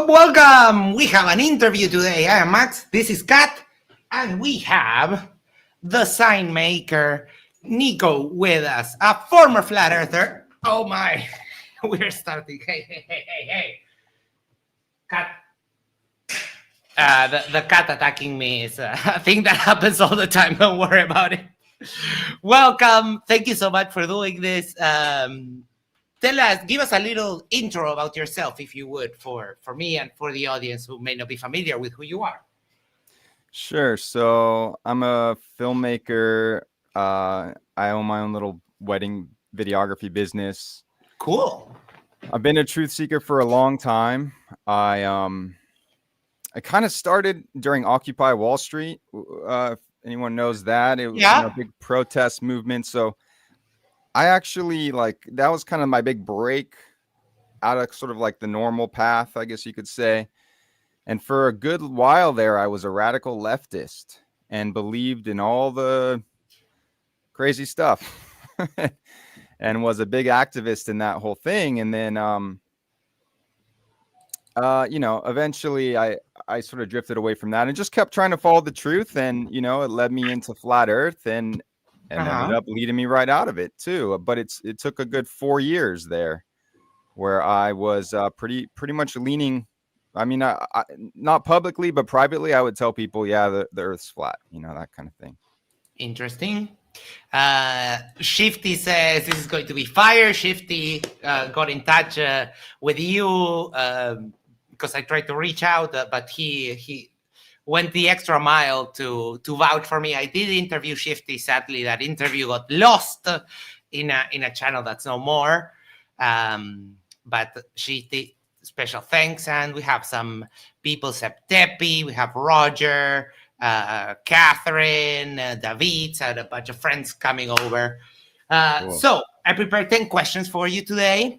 Welcome. We have an interview today. I am Max. This is Kat. And we have the sign maker, Nico, with us, a former flat earther. Oh my, we're starting. Hey. Cat. The cat attacking me is a thing that happens all the time. Don't worry about it. Welcome. Thank you so much for doing this. Give us a little intro about yourself, if you would, for me and for the audience who may not be familiar with who you are. Sure. So I'm a filmmaker. I own my own little wedding videography business. Cool. I've been a truth seeker for a long time. I kind of started during Occupy Wall Street. If anyone knows that, it was a big protest movement. So I actually that was kind of my big break out of sort of like the normal path, I guess you could say. And for a good while there, I was a radical leftist and believed in all the crazy stuff and was a big activist in that whole thing. And then, eventually I sort of drifted away from that and just kept trying to follow the truth. And, it led me into flat earth and ended up leading me right out of it too. But it took a good 4 years there where I was pretty much leaning. I mean, I not publicly, but privately, I would tell people, the earth's flat, that kind of thing. Interesting. Shifty says this is going to be fire. Shifty got in touch with you because I tried to reach out, but he went the extra mile to vouch for me. I did interview Shifty. Sadly, that interview got lost in a channel that's no more. But Shifty, special thanks. And we have some people, Sep Tepi, we have Roger, Catherine, David, and a bunch of friends coming over. Cool. So I prepared 10 questions for you today.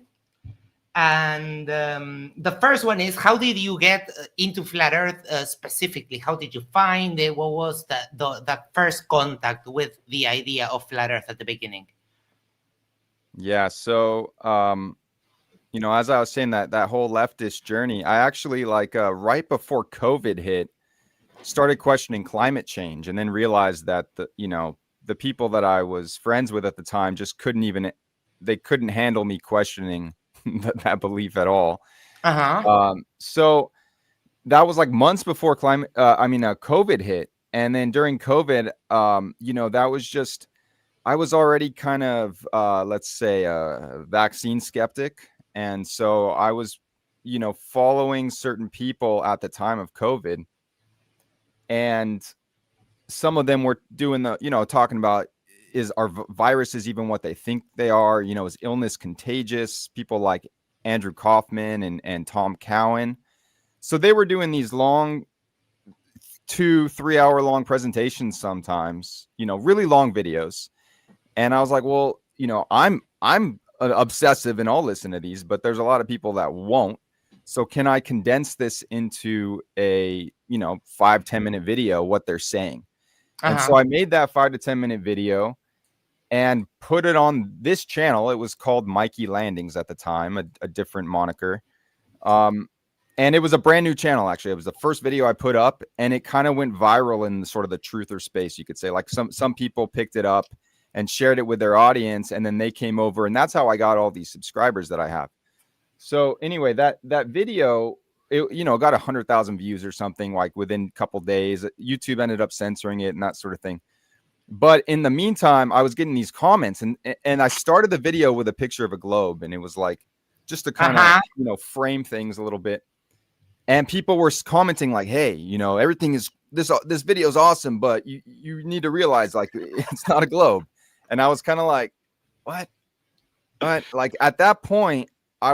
And the first one is, how did you get into Flat Earth specifically? How did you find it? What was the first contact with the idea of Flat Earth at the beginning? Yeah, so, as I was saying, that whole leftist journey, I actually, right before COVID hit, started questioning climate change and then realized that, the people that I was friends with at the time just couldn't handle me questioning that belief at all. So that was months before COVID hit. And then during COVID, that was just, I was already kind of, let's say, a vaccine skeptic. And so I was, following certain people at the time of COVID. And some of them were doing talking about, are viruses even what they think they are? Is illness contagious? People like Andrew Kaufman and Tom Cowan. So they were doing these long 2-3 hour long presentations sometimes, really long videos. And I was like, well, I'm an obsessive and I'll listen to these, but there's a lot of people that won't. So can I condense this into a, 5-10 minute video, what they're saying? And so I made that 5 to 10 minute video and put it on this channel. It was called Mikey Landings at the time, a different moniker. And it was a brand new channel, actually. It was the first video I put up, and it kind of went viral in sort of the truther space, you could say. Some people picked it up and shared it with their audience, and then they came over, and that's how I got all these subscribers that I have. So anyway, that video, it got 100,000 views or something within a couple days. YouTube ended up censoring it and that sort of thing. But in the meantime, I was getting these comments, and I started the video with a picture of a globe, and it was just to kind of frame things a little bit. And people were commenting hey, everything is this video is awesome, but you need to realize it's not a globe. And I was kind of what? At that point, I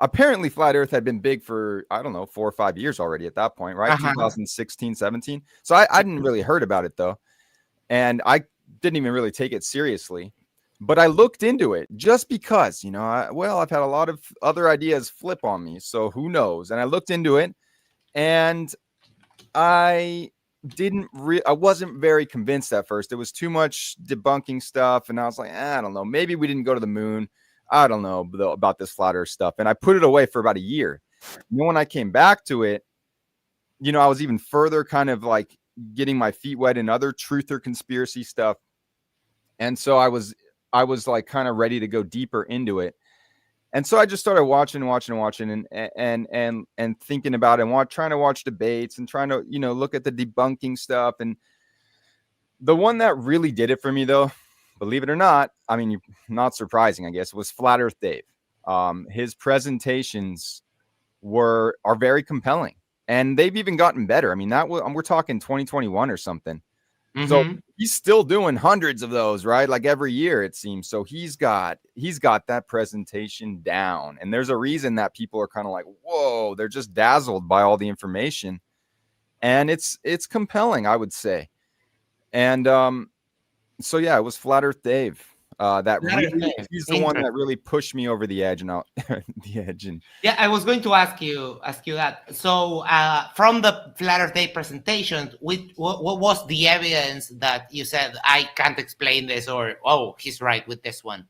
apparently flat earth had been big for, I don't know, 4 or 5 years already at that point, right? Uh-huh. 2016, 17. So I didn't really heard about it though. And I didn't even really take it seriously, but I looked into it just because, you know, I've had a lot of other ideas flip on me. So who knows? And I looked into it, and I I wasn't very convinced at first. It was too much debunking stuff. And I was like, I don't know, maybe we didn't go to the moon. I don't know about this flat earth stuff. And I put it away for about a year. And then when I came back to it, you know, I was even further kind of like getting my feet wet in other truth or conspiracy stuff. And so I was like kind of ready to go deeper into it. And so I just started watching and thinking about it, and trying to watch debates and trying to, you know, look at the debunking stuff. And the one that really did it for me, though, believe it or not, I mean, not surprising, I guess, was Flat Earth Dave. His presentations are very compelling, and they've even gotten better. I mean, we're talking 2021 or something. Mm-hmm. So he's still doing hundreds of those, right? Like every year, it seems. So he's got that presentation down. And there's a reason that people are kind of like, whoa, they're just dazzled by all the information. And it's compelling, I would say. And so yeah, it was Flat Earth Dave. He's the one that really pushed me over the edge and out the edge. And yeah, I was going to ask you that. So from the Flat Earth Day presentation, what was the evidence that you said, I can't explain this, or, oh, he's right with this one?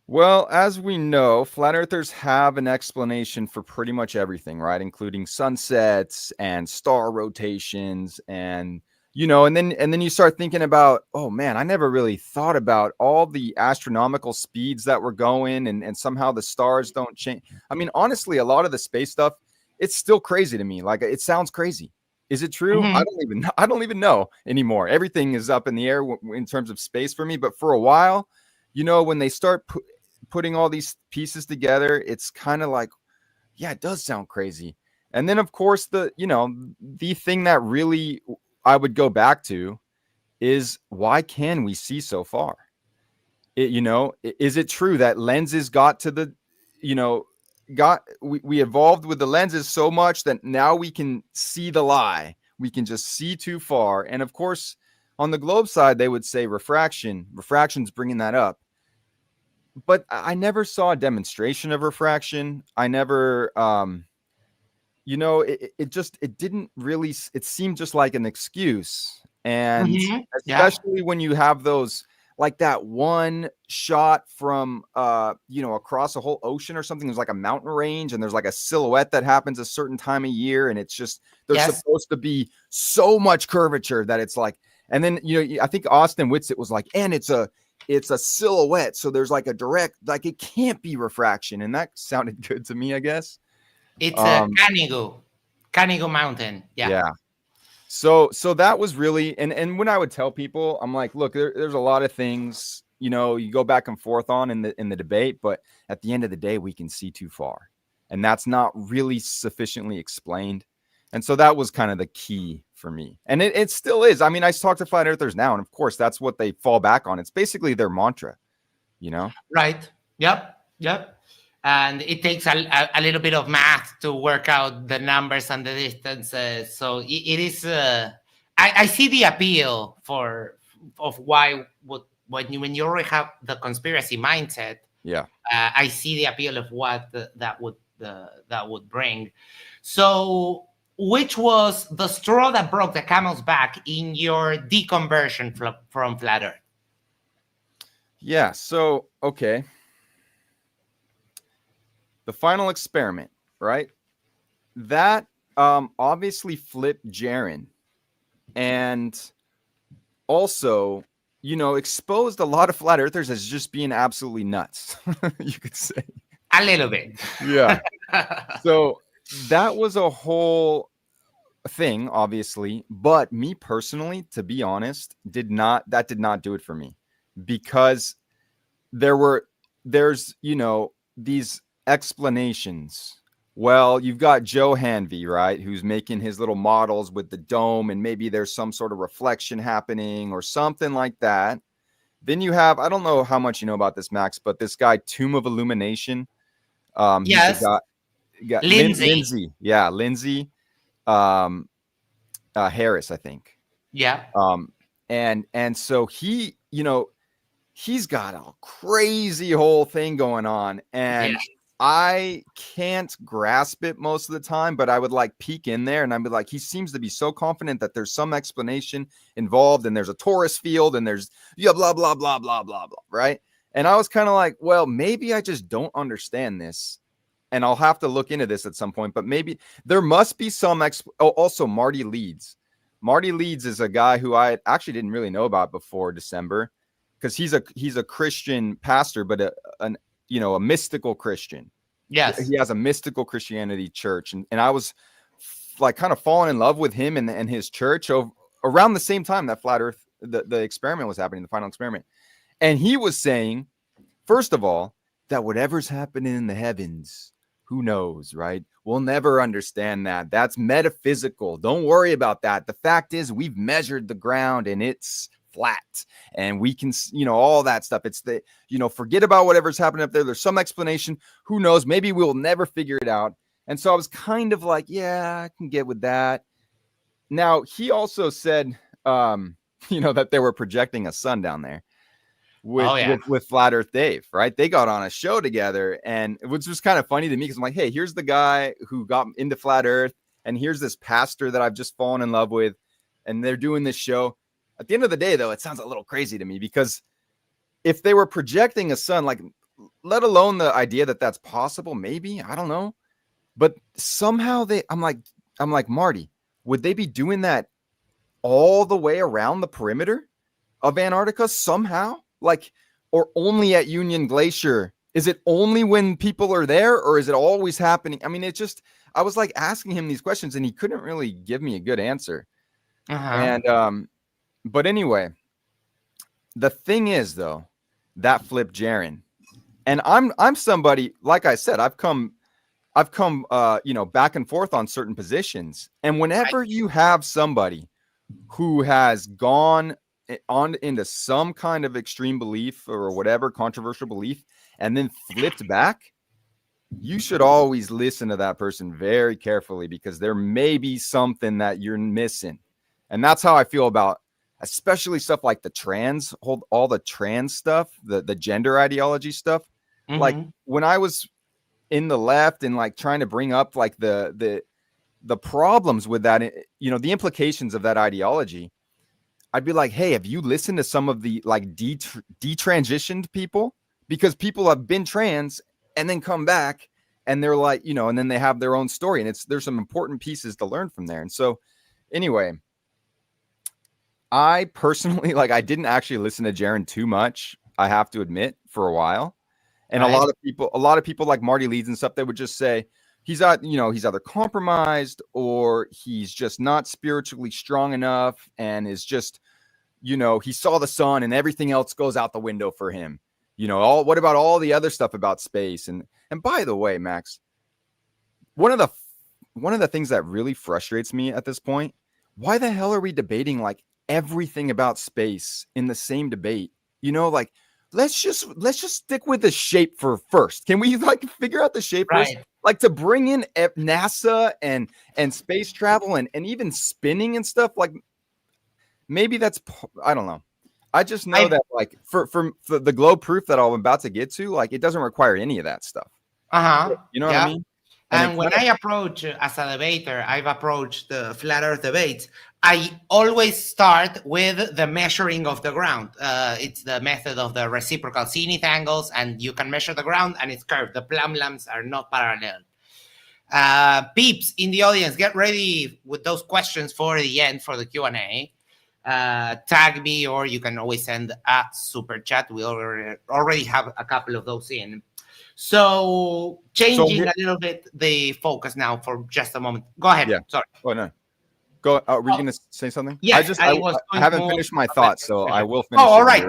Well, as we know, flat earthers have an explanation for pretty much everything, right? Including sunsets and star rotations, and you know, and then you start thinking about, oh man, I never really thought about all the astronomical speeds that we're going, and somehow the stars don't change. I mean, honestly, a lot of the space stuff, it's still crazy to me. Like, it sounds crazy. Is it true? Mm-hmm. I don't even know anymore. Everything is up in the air in terms of space for me. But for a while, you know, when they start putting all these pieces together, it's kind of like, yeah, it does sound crazy. And then, of course, the thing that really I would go back to is, why can we see so far? Is it true that lenses got to the, we evolved with the lenses so much that now we can see the lie? We can just see too far. And of course, on the globe side, they would say refraction's bringing that up. But I never saw a demonstration of refraction. I never, it didn't really, it seemed just like an excuse. And especially when you have those, like that one shot from, across a whole ocean or something, there's like a mountain range and there's like a silhouette that happens a certain time of year. And it's just, there's supposed to be so much curvature that it's like, and then, I think Austin Whitsitt was like, and it's a silhouette. So there's like a direct, like it can't be refraction. And that sounded good to me, I guess. It's a Canigou Mountain. Yeah. So that was really, and when I would tell people, I'm like, look, there's a lot of things, you go back and forth on in the debate, but at the end of the day, we can see too far. And that's not really sufficiently explained. And so that was kind of the key for me. And it still is. I mean, I talk to flat earthers now, and of course, that's what they fall back on. It's basically their mantra, Right. Yep. And it takes a little bit of math to work out the numbers and the distances. So it is. I see the appeal of why when you already have the conspiracy mindset. Yeah. I see the appeal of what that would bring. So, which was the straw that broke the camel's back in your deconversion from flat Earth? Yeah. So, okay. The final experiment, right? That obviously flipped Jaron, and also, exposed a lot of flat earthers as just being absolutely nuts. You could say a little bit. Yeah. So that was a whole thing, obviously, but me personally, to be honest, did not do it for me, because there's these explanations. Well, you've got Joe Hanvey, right, who's making his little models with the dome, and maybe there's some sort of reflection happening or something like that. Then you have, I don't know how much you know about this, Max, but this guy, Tomb of Illumination, He's Yes. the guy, Lindsay. Lindsay. Yeah, Lindsay Harris, I think. Yeah. And so he, he's got a crazy whole thing going on, and I can't grasp it most of the time, but I would like peek in there and I'd be like, he seems to be so confident that there's some explanation involved, and there's a torus field, and there's blah, blah, blah, blah, blah, blah, right? And I was kind of like, well, maybe I just don't understand this, and I'll have to look into this at some point, but maybe there must be some also Marty Leeds. Marty Leeds is a guy who I actually didn't really know about before December, because he's a Christian pastor, but a mystical Christian. Yes. He has a mystical Christianity church. And I was like kind of falling in love with him and his church around the same time that Flat Earth, the experiment was happening, the final experiment. And he was saying, first of all, that whatever's happening in the heavens, who knows, right? We'll never understand that. That's metaphysical. Don't worry about that. The fact is, we've measured the ground and it's flat, and we can, all that stuff. It's the, forget about whatever's happening up there. There's some explanation. Who knows? Maybe we'll never figure it out. And so I was kind of like, yeah, I can get with that. Now, he also said, that they were projecting a sun down there with Flat Earth Dave, right? They got on a show together, and it was just kind of funny to me because I'm like, hey, here's the guy who got into Flat Earth, and here's this pastor that I've just fallen in love with, and they're doing this show. At the end of the day, though, it sounds a little crazy to me, because if they were projecting a sun, like, let alone the idea that that's possible, maybe, I don't know. But somehow I'm like, Marty, would they be doing that all the way around the perimeter of Antarctica somehow? Like, or only at Union Glacier? Is it only when people are there, or is it always happening? I mean, I was like asking him these questions, and he couldn't really give me a good answer. And, but anyway, the thing is, though, that flipped Jaron, and I'm somebody, like I said, I've come, back and forth on certain positions. And whenever you have somebody who has gone on into some kind of extreme belief or whatever controversial belief, and then flipped back, you should always listen to that person very carefully, because there may be something that you're missing. And that's how I feel about especially stuff like all the trans stuff, the gender ideology stuff. Mm-hmm. Like, when I was in the left and like trying to bring up like the problems with that, the implications of that ideology, I'd be like, hey, have you listened to some of the like detransitioned people? Because people have been trans and then come back, and they're like, and then they have their own story, and there's some important pieces to learn from there. And so anyway, I personally, I didn't actually listen to Jaron too much, I have to admit, for a while. And right. a lot of people like Marty Leeds and stuff, they would just say he's either compromised, or he's just not spiritually strong enough, and is just, he saw the sun and everything else goes out the window for him. What about all the other stuff about space? And by the way, Max, one of the things that really frustrates me at this point, why the hell are we debating like everything about space in the same debate? Let's just stick with the shape first. Can we figure out the shape first? Like, to bring in NASA and space travel and even spinning and stuff, like, maybe that's, I don't know. I just know that for the globe proof that I'm about to get to, it doesn't require any of that stuff. You know what I mean? And when I approach as a debater, I've approached the flat Earth debates, I always start with the measuring of the ground. It's the method of the reciprocal zenith angles, and you can measure the ground and it's curved. The plumb lamps are not parallel. Peeps in the audience, get ready with those questions for the end, for the Q&A. Tag me, or you can always send a super chat. We already have a couple of those in. So changing a little bit the focus now for just a moment. Go ahead. Yeah. Sorry. Oh, no. Go. Were you going to say something? Yeah. I haven't finished my thoughts, so I will finish. Oh, all right.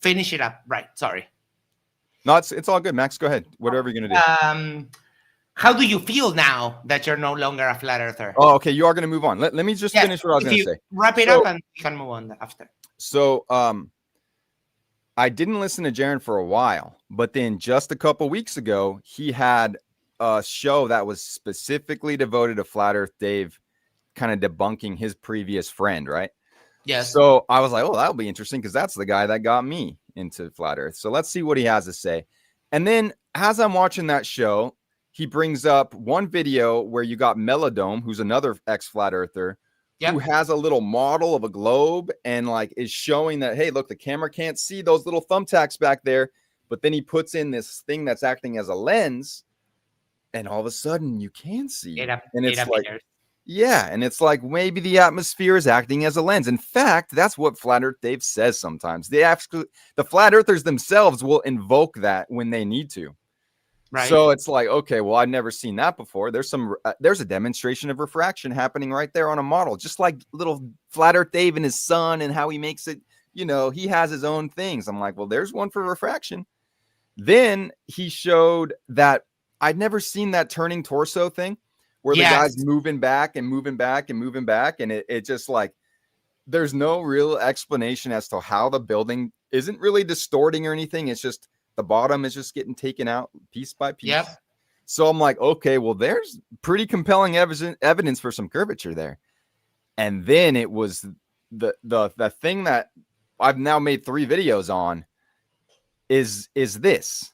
Finish it up. Right. Sorry. No, it's all good, Max. Go ahead. Whatever you're going to do. How do you feel now that you're no longer a flat earther? Oh, okay. You are going to move on. Let me just finish what I was going to say. Wrap it up and we can move on after. So, I didn't listen to Jaron for a while, but then just a couple weeks ago, he had a show that was specifically devoted to Flat Earth Dave kind of debunking his previous friend, right? Yes. So I was like, oh, that'll be interesting because that's the guy that got me into Flat Earth. So let's see what he has to say. And then as I'm watching that show, he brings up one video where you got Melodome, who's another ex-Flat Earther, who has a little model of a globe and like is showing that, hey, look, the camera can't see those little thumbtacks back there. But then he puts in this thing that's acting as a lens, and all of a sudden you can see. And it's like, yeah, and it's like maybe the atmosphere is acting as a lens. In fact, that's what Flat Earth Dave says sometimes. The Flat Earthers themselves will invoke that when they need to. Right. So it's like, okay, well, I've never seen that before. There's a demonstration of refraction happening right there on a model, just like little Flat Earth Dave and his son and how he makes it. He has his own things. I'm like, well, there's one for refraction. Then he showed that I'd never seen that turning torso thing where the guy's moving back and moving back and moving back. And it just like, there's no real explanation as to how the building isn't really distorting or anything. It's just the bottom is just getting taken out piece by piece. Yep. So I'm like, okay, well, there's pretty compelling evidence for some curvature there. And then it was the thing that I've now made 3 videos on is this.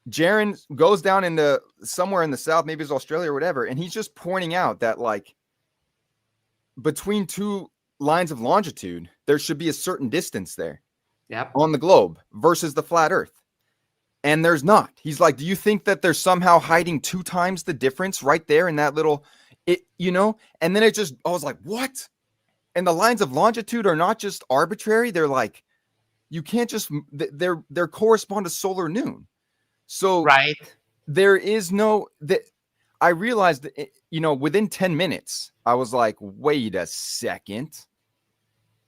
Jaron goes down into somewhere in the South, maybe it's Australia or whatever, and he's just pointing out that like between 2 lines of longitude, there should be a certain distance there on the globe versus the flat Earth. And there's not. He's like, do you think that they're somehow hiding 2 times the difference right there in that little, And then I was like, what? And the lines of longitude are not just arbitrary. They're like, you can't just, they're correspond to solar noon. So there is no, I realized that, within 10 minutes, I was like, wait a second.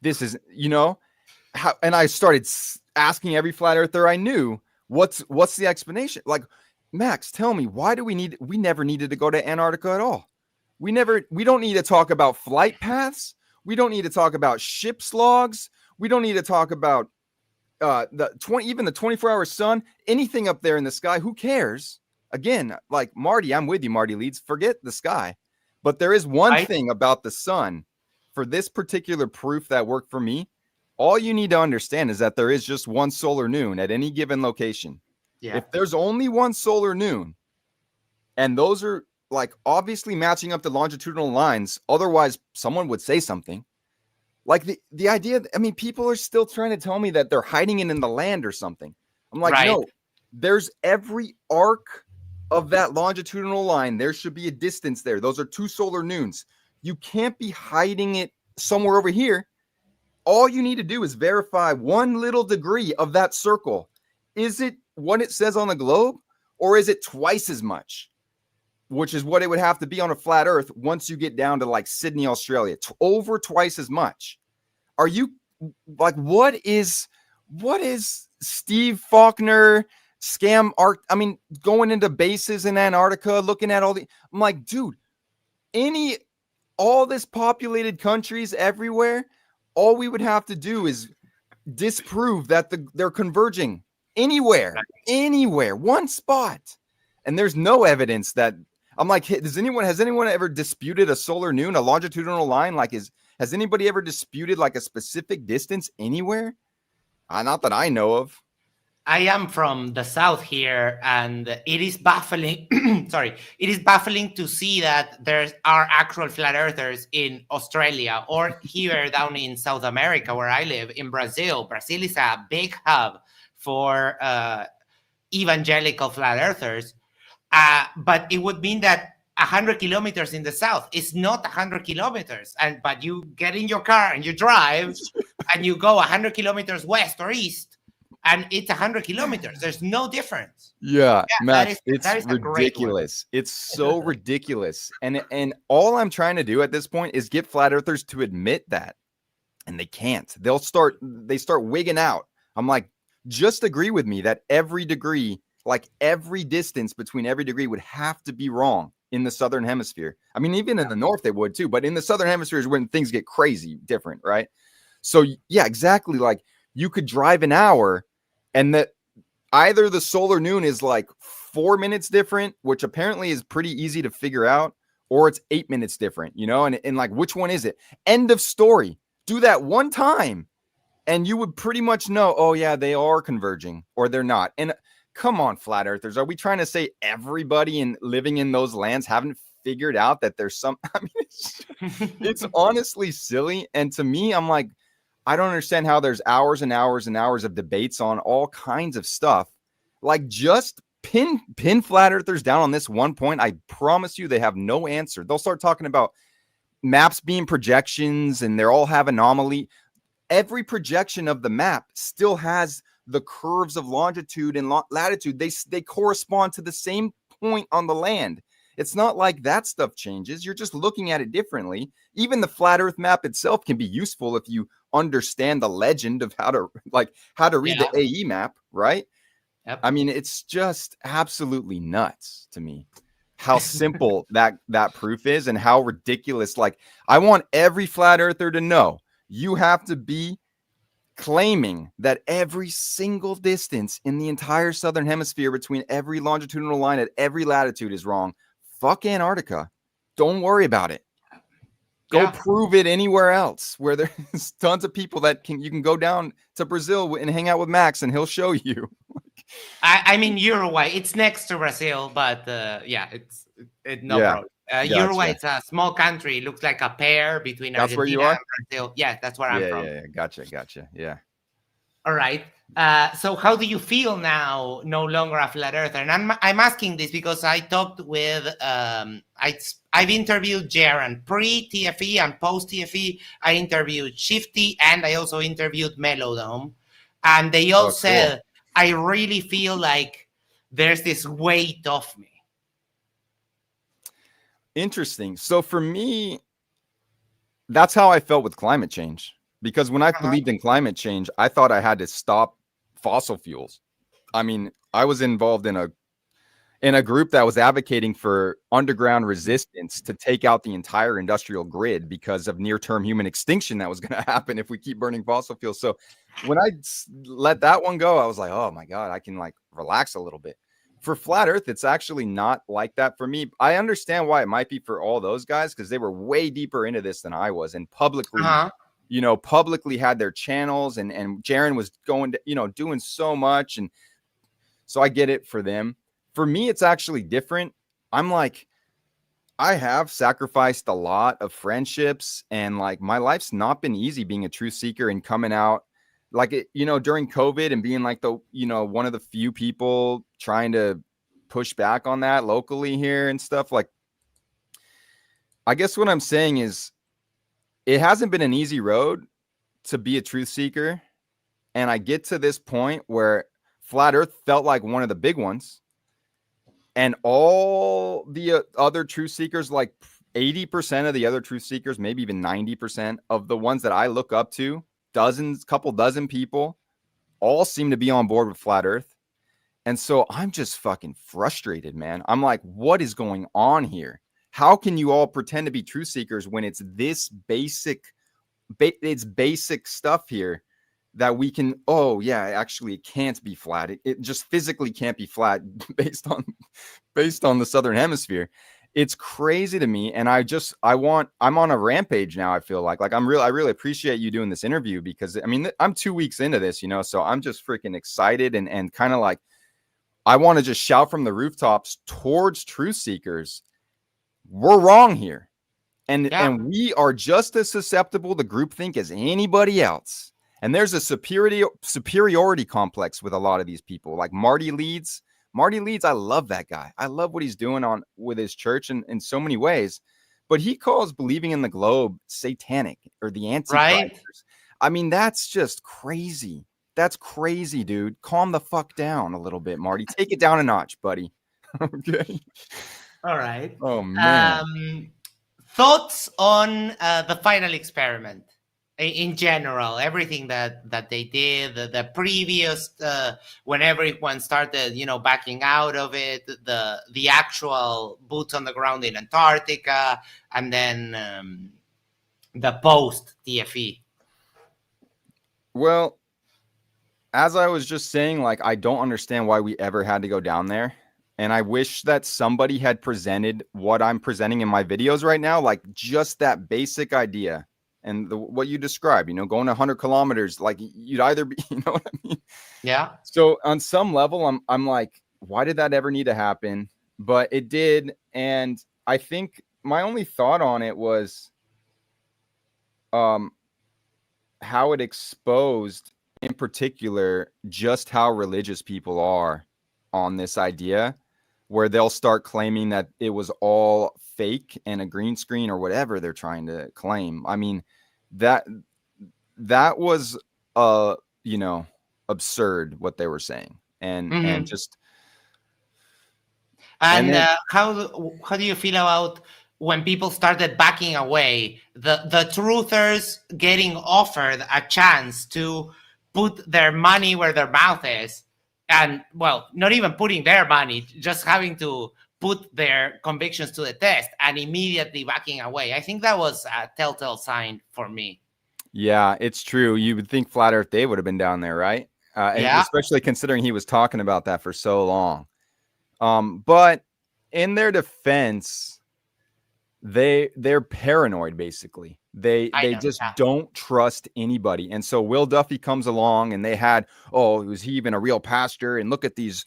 This is, how, and I started asking every flat earther I knew, what's the explanation? Like, Max, tell me, why do we never needed to go to Antarctica at all. We don't need to talk about flight paths. We don't need to talk about ship's logs. We don't need to talk about even the 24-hour sun, anything up there in the sky. Who cares? Again, like Marty, I'm with you, Marty Leeds. Forget the sky. But there is one thing about the sun for this particular proof that worked for me. All you need to understand is that there is just one solar noon at any given location. Yeah. If there's only one solar noon, and those are like obviously matching up the longitudinal lines, otherwise someone would say something. Like the idea, people are still trying to tell me that they're hiding it in the land or something. I'm like, no, there's every arc of that longitudinal line. There should be a distance there. Those are 2 solar noons. You can't be hiding it somewhere over here. All you need to do is verify 1 little degree of that circle. Is it what it says on the globe, or is it twice as much? Which is what it would have to be on a flat Earth once you get down to like Sydney, Australia, over twice as much. Are you like, what is Steve Faulkner scam art? Going into bases in Antarctica, looking at I'm like, dude, all this populated countries everywhere, all we would have to do is disprove that they're converging anywhere, one spot. And there's no evidence that. I'm like, has anyone ever disputed a solar noon, a longitudinal line? Like, has anybody ever disputed like a specific distance anywhere? Not that I know of. I am from the South here, and it is baffling. Sorry, it is baffling to see that there are actual flat earthers in Australia or here down in South America, where I live, in Brazil. Brazil is a big hub for evangelical flat earthers. But it would mean that 100 kilometers in the south is not 100 kilometers. But you get in your car and you drive and you go 100 kilometers west or east, and it's 100 kilometers. There's no difference. Yeah, Max, it's ridiculous. It's so ridiculous. And all I'm trying to do at this point is get flat earthers to admit that. And they can't. They start wigging out. I'm like, just agree with me that every degree, like every distance between every degree would have to be wrong in the Southern Hemisphere. Even in the North, they would too. But in the Southern Hemisphere is when things get crazy different, right? So yeah, exactly. Like you could drive an hour and that either the solar noon is like 4 minutes different, which apparently is pretty easy to figure out, or it's 8 minutes different, you know, and like, which one is it? End of story. Do that one time and you would pretty much know, oh yeah, they are converging or they're not. And come on, flat earthers, are we trying to say everybody in living in those lands haven't figured out that there's some, I mean, it's honestly silly. And to me, I'm like, I don't understand how there's hours and hours and hours of debates on all kinds of stuff. Like, just pin flat earthers down on this one point. I promise you they have no answer. They'll start talking about maps being projections and they're all have anomaly. Every projection of the map still has the curves of longitude and latitude. They correspond to the same point on the land. It's not like that stuff changes. You're just looking at it differently. Even the flat earth map itself can be useful if you understand the legend of how to read the AE map, right? Yep. I mean, it's just absolutely nuts to me how simple that proof is and how ridiculous. Like, I want every flat earther to know you have to be claiming that every single distance in the entire southern hemisphere between every longitudinal line at every latitude is wrong. Fuck Antarctica. Don't worry about it. Go prove it anywhere else where there's tons of people that you can go down to Brazil and hang out with Max and he'll show you. I mean, Uruguay, it's next to Brazil, but it's no problem. Uruguay, it's a small country. It looks like a pair between Argentina and Brazil. Yeah, that's where I'm from. Yeah, gotcha. Yeah. All right. So how do you feel now, no longer a flat earther? And I'm asking this because I talked with I've interviewed Jaron pre-TFE and post-TFE. I interviewed Shifty and I also interviewed Melodome, and they all said, I really feel like there's this weight off me. Interesting. So for me, that's how I felt with climate change. Because when I believed in climate change, I thought I had to stop fossil fuels. I mean, I was involved in a group that was advocating for underground resistance to take out the entire industrial grid because of near-term human extinction that was going to happen if we keep burning fossil fuels. So when I let that one go, I was like, oh my God, I can like relax a little bit. For flat earth, it's actually not like that for me. I understand why it might be for all those guys because they were way deeper into this than I was and publicly publicly had their channels and Jaron was going to, doing so much. And so I get it for them. For me, it's actually different. I'm like, I have sacrificed a lot of friendships and like my life's not been easy being a truth seeker and coming out like it, during COVID and being like the, one of the few people trying to push back on that locally here and stuff. Like, I guess what I'm saying is, it hasn't been an easy road to be a truth seeker. And I get to this point where flat earth felt like one of the big ones. And all the other truth seekers, like 80% of the other truth seekers, maybe even 90% of the ones that I look up to, couple dozen people, all seem to be on board with flat earth. And so I'm just fucking frustrated, man. I'm like, what is going on here? How can you all pretend to be truth seekers when it's this basic stuff here that we can, actually it can't be flat. It just physically can't be flat based on the southern hemisphere. It's crazy to me. And I'm on a rampage now. I feel like I really appreciate you doing this interview because I mean, I'm 2 weeks into this, so I'm just freaking excited and kind of like, I want to just shout from the rooftops towards truth seekers. We're wrong here. And we are just as susceptible to groupthink as anybody else. And there's a superiority complex with a lot of these people. Like Marty Leeds, I love that guy. I love what he's doing with his church in so many ways. But he calls believing in the globe satanic or the Antichrist. Right? I mean, that's just crazy. That's crazy, dude. Calm the fuck down a little bit, Marty. Take it down a notch, buddy. Okay. All right. Oh, man. Thoughts on the final experiment in general, everything that they did, the previous, when everyone started, backing out of it, the actual boots on the ground in Antarctica, and then the post-TFE. Well, as I was just saying, like, I don't understand why we ever had to go down there. And I wish that somebody had presented what I'm presenting in my videos right now, like just that basic idea and what you described, going 100 kilometers, like you'd either be, you know what I mean? Yeah. So on some level, I'm like, why did that ever need to happen? But it did. And I think my only thought on it was how it exposed in particular just how religious people are on this idea, where they'll start claiming that it was all fake and a green screen or whatever they're trying to claim. I mean, that was absurd what they were saying. And just And then, how do you feel about when people started backing away, the truthers getting offered a chance to put their money where their mouth is, and well, not even putting their money, just having to put their convictions to the test and immediately backing away? I think that was a telltale sign for me. yeah, it's true. You would think Flat Earth Dave would have been down there, right? And Yeah. especially considering he was talking about that for so long. But in their defense, they're paranoid, basically. They just don't trust anybody. And so Will Duffy comes along and they had, was he even a real pastor? And look at these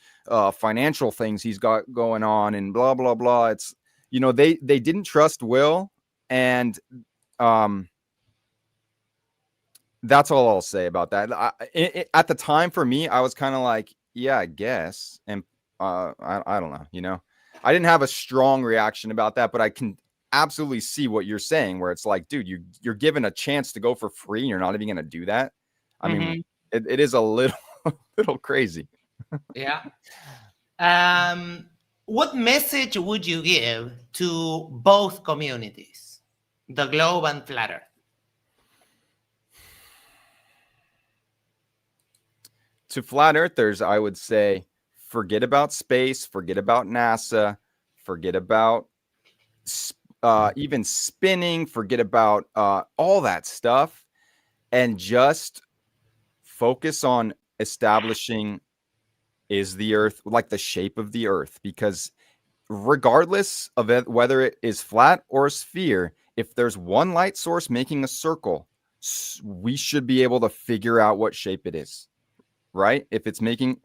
financial things he's got going on and blah, blah, blah. It's, they didn't trust Will. And that's all I'll say about that. At the time for me, I was kind of like, yeah, I guess. And I don't know, I didn't have a strong reaction about that, but I can absolutely see what you're saying, where it's like, dude, you're given a chance to go for free and you're not even going to do that. I mean, it is a little crazy. Yeah. What message would you give to both communities, the globe and Flat Earth? To Flat Earthers, I would say, forget about space, forget about NASA, forget about even spinning, forget about all that stuff, and just focus on establishing, is the Earth like the shape of the Earth? Because regardless of whether it is flat or a sphere, if there's one light source making a circle, we should be able to figure out what shape it is, right? If it's making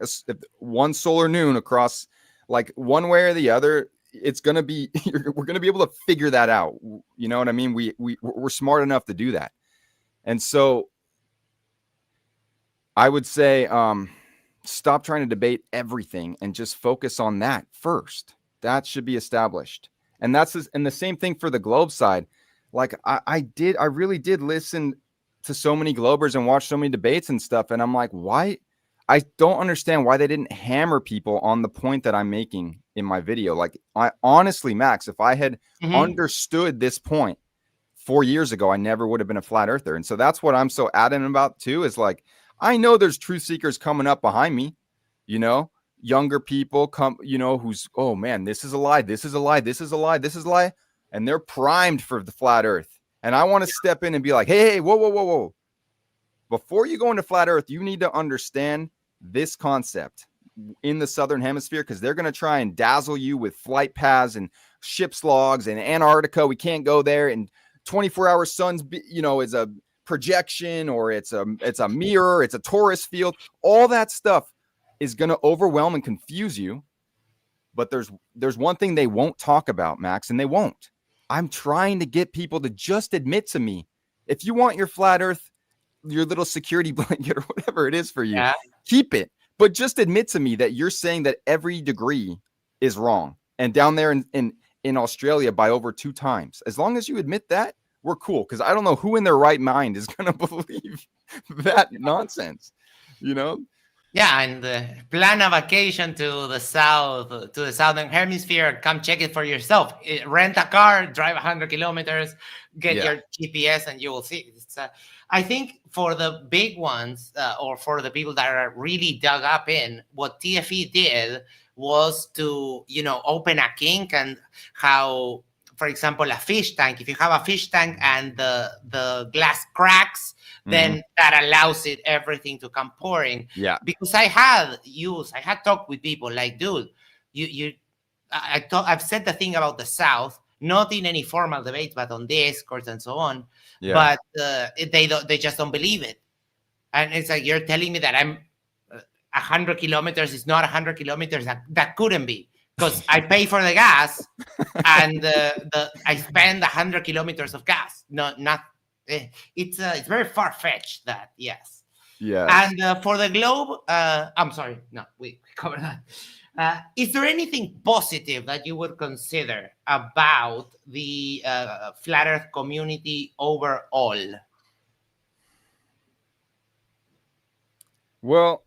one solar noon across, like one way or the other, it's going to be, we're going to be able to figure that out. You know what I mean? We're smart enough to do that. And so I would say, stop trying to debate everything and just focus on that first. That should be established. And and the same thing for the globe side. Like I really did listen to so many globers and watch so many debates and stuff. And I'm like, why? I don't understand why they didn't hammer people on the point that I'm making in my video. Like, I honestly, Max, if I had understood this point 4 years ago, I never would have been a flat earther. And so that's what I'm so adamant about too, is like, I know there's truth seekers coming up behind me, younger people come, who's, oh man, this is a lie. This is a lie. This is a lie. This is a lie. And they're primed for the flat earth. And I want to step in and be like, hey, whoa. Before you go into flat earth, you need to understand this concept in the Southern Hemisphere, because they're going to try and dazzle you with flight paths and ship's logs and Antarctica. We can't go there. And 24-hour suns, is a projection, or it's a mirror, it's a torus field. All that stuff is going to overwhelm and confuse you. But there's one thing they won't talk about, Max, and they won't. I'm trying to get people to just admit to me, if you want your flat earth, your little security blanket or whatever it is for you, keep it. But just admit to me that you're saying that every degree is wrong. And down there in Australia by over 2 times. As long as you admit that, we're cool. Because I don't know who in their right mind is going to believe that nonsense, Yeah, and plan a vacation to the southern hemisphere. Come check it for yourself. Rent a car, drive 100 kilometers, get your GPS, and you will see. I think for the big ones, or for the people that are really dug up in, what TFE did was to, open a kink, and how, for example, a fish tank. If you have a fish tank and the glass cracks, then that allows everything to come pouring. Yeah. Because I had talked with people like, dude, I've said the thing about the South, not in any formal debates, but on Discord and so on. Yeah. But they just don't believe it, and it's like you're telling me that I'm 100 kilometers is not 100 kilometers. That couldn't be, because I pay for the gas, and I spend 100 kilometers of gas. It's very far fetched. That yes. Yeah. And for the globe, I'm sorry, no, we covered that. Is there anything positive that you would consider about the flat Earth community overall? Well,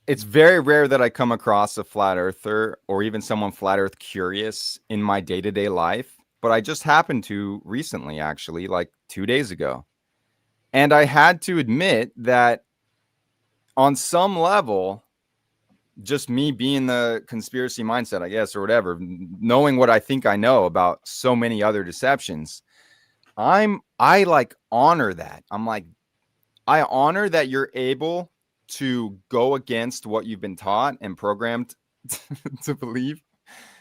it's very rare that I come across a flat earther or even someone flat Earth curious in my day-to-day life, but I just happened to recently, actually, like 2 days ago. And I had to admit that on some level, just me being the conspiracy mindset, I guess, or whatever, knowing what I think I know about so many other deceptions, I like honor that. I'm like, I honor that you're able to go against what you've been taught and programmed to believe.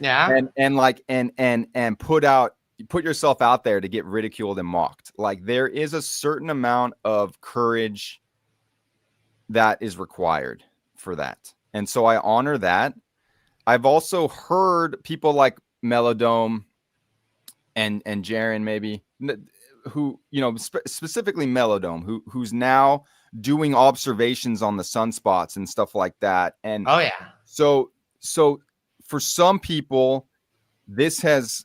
Yeah. And put yourself out there to get ridiculed and mocked. Like, there is a certain amount of courage that is required for that. And so I honor that. I've also heard people like Melodome and Jaren, maybe, who, specifically Melodome, who's now doing observations on the sunspots and stuff like that. And oh yeah. So for some people, this has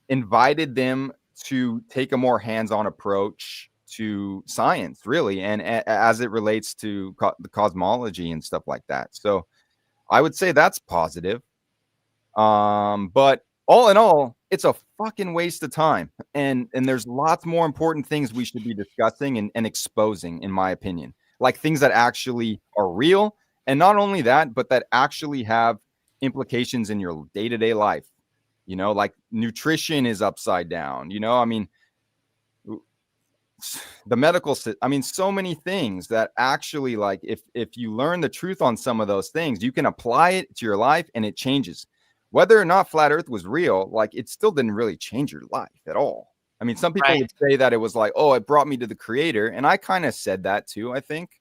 invited them to take a more hands-on approach to science, really, and as it relates to the cosmology and stuff like that. So I would say that's positive. But all in all, it's a fucking waste of time. And there's lots more important things we should be discussing and exposing, in my opinion. Like things that actually are real. And not only that, but that actually have implications in your day-to-day life. Like nutrition is upside down. I mean, the medical, so many things that actually, like, if you learn the truth on some of those things, you can apply it to your life and it changes. Whether or not flat Earth was real, like, it still didn't really change your life at all. I mean, some people would say that it was like, oh, it brought me to the creator. And I kind of said that too, I think.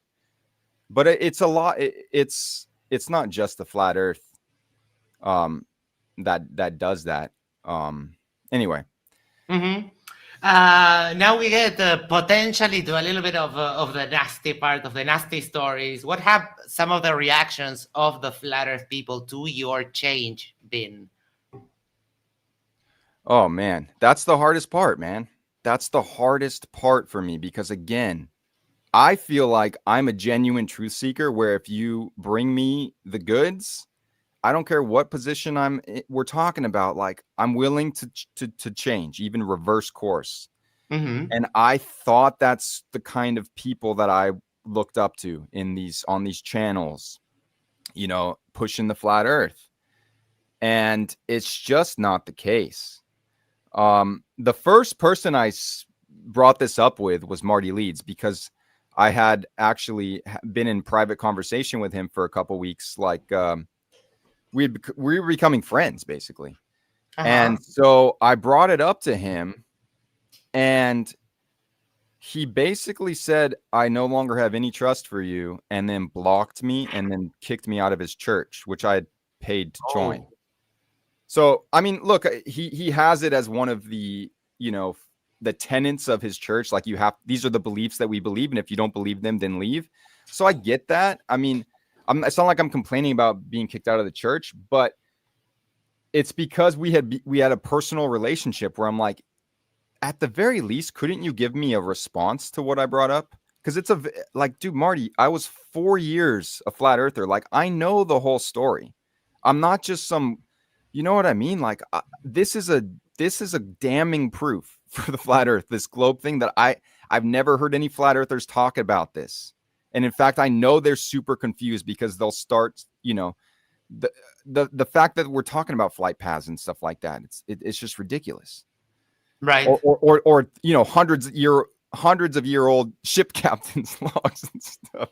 But it's a lot. It's not just the flat Earth that does that. Anyway. Mm-hmm. Now we get potentially to a little bit of the nasty part, of the nasty stories. What have some of the reactions of the flat Earth people to your change been? Oh man, that's the hardest part, man. That's the hardest part for me, because again, I feel like I'm a genuine truth seeker, where if you bring me the goods, I don't care what position we're talking about. Like, I'm willing to change, even reverse course. Mm-hmm. And I thought that's the kind of people that I looked up to on these channels, pushing the flat Earth. And it's just not the case. The first person I brought this up with was Marty Leeds, because I had actually been in private conversation with him for a couple weeks. Like, we were becoming friends, basically. Uh-huh. And so I brought it up to him, and he basically said, I no longer have any trust for you, and then blocked me and then kicked me out of his church, which I had paid to join. So, I mean, look, he has it as one of the, the tenets of his church. Like, these are the beliefs that we believe, and if you don't believe them, then leave. So I get that. I mean, it's not like I'm complaining about being kicked out of the church, but it's because we had a personal relationship where I'm like, at the very least, couldn't you give me a response to what I brought up? Because it's like, dude, Marty, I was 4 years a flat earther. Like, I know the whole story. I'm not just some, you know what I mean? Like, this is a damning proof for the flat Earth, this globe thing, that I've never heard any flat earthers talk about this. And in fact, I know they're super confused, because they'll start, the fact that we're talking about flight paths and stuff like that. It's just ridiculous. Right. Or hundreds of year old ship captains logs and stuff.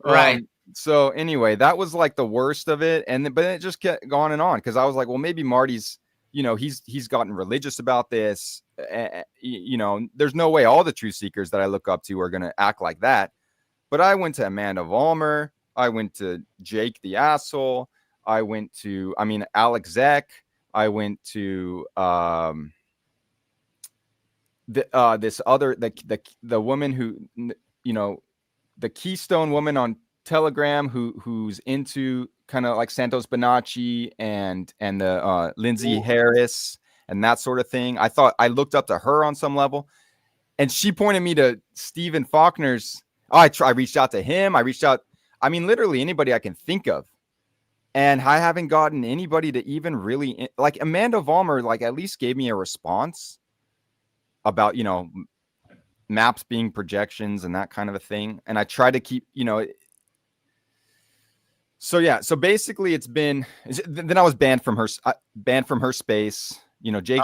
Right. So anyway, that was like the worst of it. But it just kept going and on because I was like, well, maybe Marty's, he's gotten religious about this. There's no way all the truth seekers that I look up to are going to act like that. But I went to Amanda Vollmer. I went to Jake the Asshole. I went to, Alex Zek. I went to this other the woman who, the Keystone woman on Telegram who's into kind of like Santos Bonacci and the Lindsay Harris and that sort of thing. I looked up to her on some level, and she pointed me to Stephen Faulkner's. I reached out to him. I reached out. Literally anybody I can think of. And I haven't gotten anybody to even really like Amanda Vollmer, like at least gave me a response about, maps being projections and that kind of a thing. And I try to keep, so yeah. So basically then I was banned from her space. Jake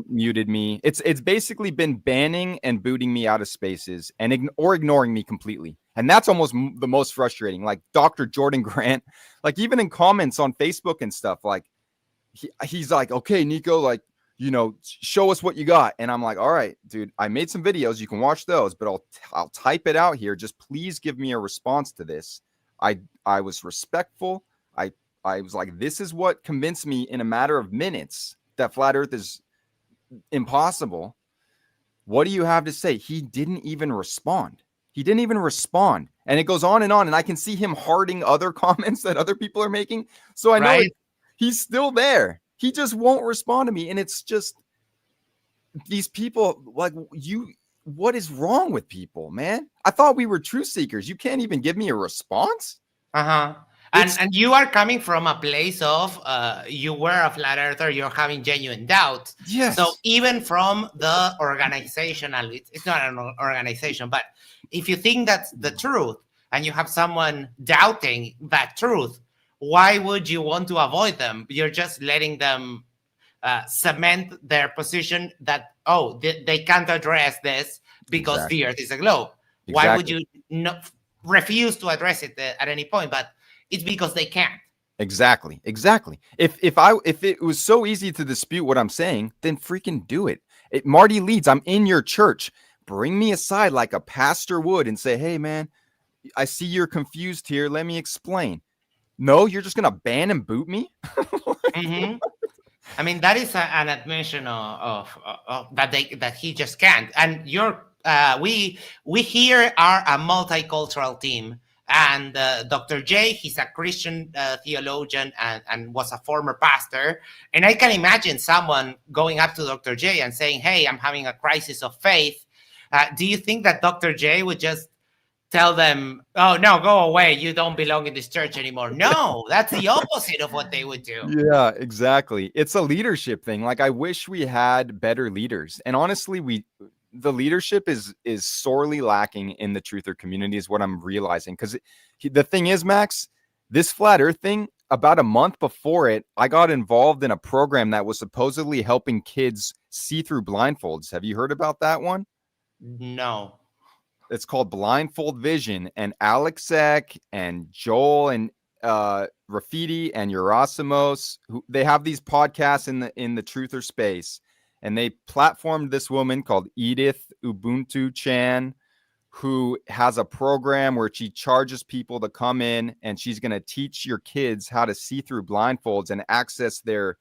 muted me. It's basically been banning and booting me out of spaces or ignoring me completely. And that's almost the most frustrating. Like Dr. Jordan Grant, like even in comments on Facebook and stuff, like he's like, okay, Nico, like, show us what you got. And I'm like, all right, dude, I made some videos. You can watch those, but I'll type it out here. Just please give me a response to this. I was respectful. I was like, this is what convinced me in a matter of minutes that flat earth is impossible. What do you have to say? He didn't even respond. And it goes on. And I can see him hearting other comments that other people are making. So I know he's still there. He just won't respond to me. And it's just these people like what is wrong with people, man? I thought we were truth seekers. You can't even give me a response. And you are coming from a place of you were a flat earther, you're having genuine doubts. Yes. So even from the organizational, it's not an organization, but if you think that's the truth and you have someone doubting that truth, why would you want to avoid them? You're just letting them cement their position that, they can't address this because the earth is a globe. Exactly. Why would you not refuse to address it at any point? But it's because they can't. Exactly. If it was so easy to dispute what I'm saying, then freaking do it. Marty Leeds, I'm in your church. Bring me aside like a pastor would and say, hey, man, I see you're confused here. Let me explain. No, you're just going to ban and boot me? That is an admission of that he just can't. And we here are a multicultural team. And Dr. J, he's a Christian theologian and was a former pastor. And I can imagine someone going up to Dr. J and saying, hey, I'm having a crisis of faith. Do you think that Dr. J would just tell them, oh, no, go away. You don't belong in this church anymore? No, that's the opposite of what they would do. Yeah, exactly. It's a leadership thing. Like, I wish we had better leaders. And honestly, the leadership is sorely lacking in the truther community is what I'm realizing. Because the thing is, Max, this flat earth thing, about a month before it, I got involved in a program that was supposedly helping kids see through blindfolds. Have you heard about that one? No. It's called Blindfold Vision, and Alex Zek and Joel and Rafidi and Yerasimos, they have these podcasts in the truther space. And they platformed this woman called Edith Ubuntu Chan, who has a program where she charges people to come in, and she's going to teach your kids how to see through blindfolds and access their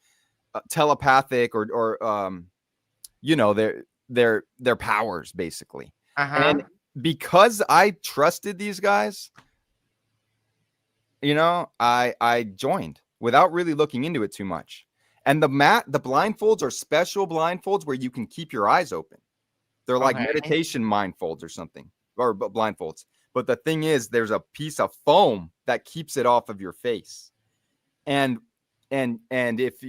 telepathic or their powers, basically. And because I trusted these guys, I joined without really looking into it too much. And the blindfolds are special blindfolds where you can keep your eyes open. They're like meditation mindfolds or something, or blindfolds. But the thing is, there's a piece of foam that keeps it off of your face. And if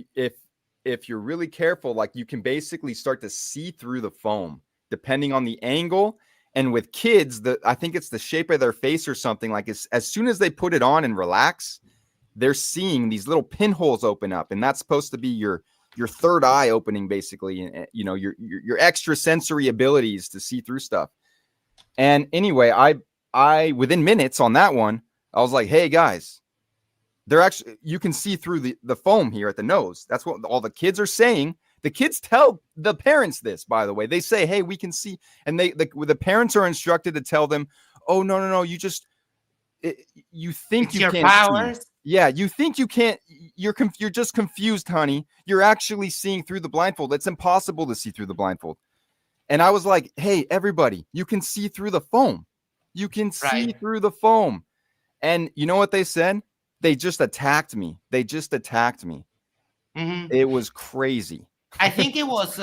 you're really careful, like, you can basically start to see through the foam depending on the angle. And with kids, I think it's the shape of their face or something. Like, as soon as they put it on and relax, they're seeing these little pinholes open up, and that's supposed to be your third eye opening, basically, your extra sensory abilities to see through stuff. And anyway, I within minutes on that one, I was like, hey guys, they're actually, you can see through the foam here at the nose. That's what all the kids are saying. The kids tell the parents this, by the way. They say, hey, we can see. And the parents are instructed to tell them, oh, no, you think It's you your can't see. powers. Yeah, you think you can't. You're just confused, honey. You're actually seeing through the blindfold. It's impossible to see through the blindfold. And I was like, hey, everybody, you can see through the foam. You can see through the foam. And you know what they said? They just attacked me. Mm-hmm. It was crazy. I think it was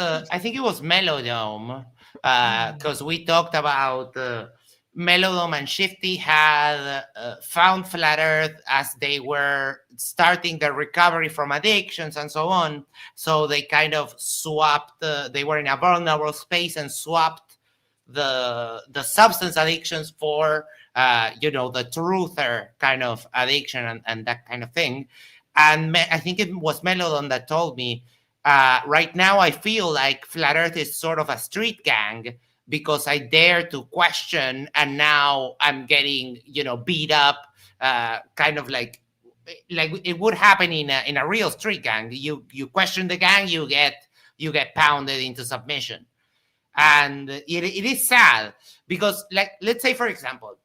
Melodome, because we talked about Melodome and Shifty had found Flat Earth as they were starting their recovery from addictions and so on. So they kind of swapped. They were in a vulnerable space and swapped the substance addictions for the truther kind of addiction and that kind of thing. And I think it was Melodome that told me, right now I feel like Flat Earth is sort of a street gang because I dare to question, and now I'm getting beat up, kind of like it would happen in a real street gang. You question the gang, you get pounded into submission, and it is sad because, like, let's say for example,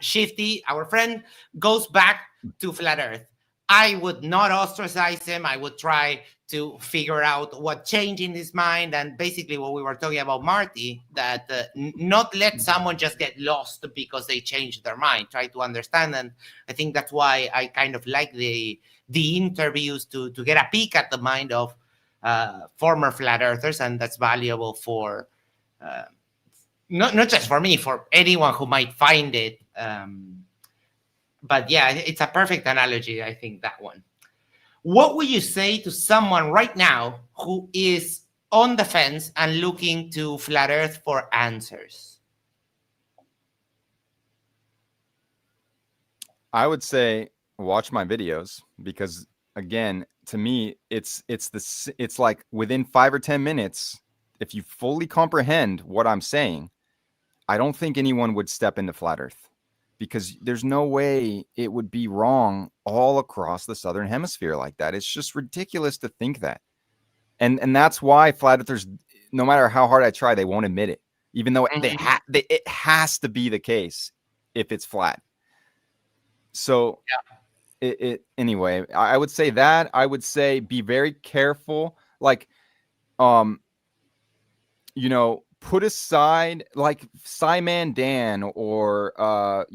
Shifty, our friend, goes back to Flat Earth. I would not ostracize him. I would try to figure out what changed in his mind, and basically what we were talking about, Marty, that not let someone just get lost because they changed their mind. Try to understand, and I think that's why I kind of like the interviews to get a peek at the mind of former Flat Earthers, and that's valuable for not just for me, for anyone who might find it. But yeah, it's a perfect analogy, I think, that one. What would you say to someone right now who is on the fence and looking to Flat Earth for answers? I would say watch my videos because, again, to me, it's like within 5 or 10 minutes, if you fully comprehend what I'm saying, I don't think anyone would step into Flat Earth. Because there's no way it would be wrong all across the Southern Hemisphere like that. It's just ridiculous to think that. And that's why Flat Earthers, no matter how hard I try, they won't admit it. Even though it has to be the case if it's flat. So anyway, I would say that. I would say be very careful. Like, put aside like Simon Dan or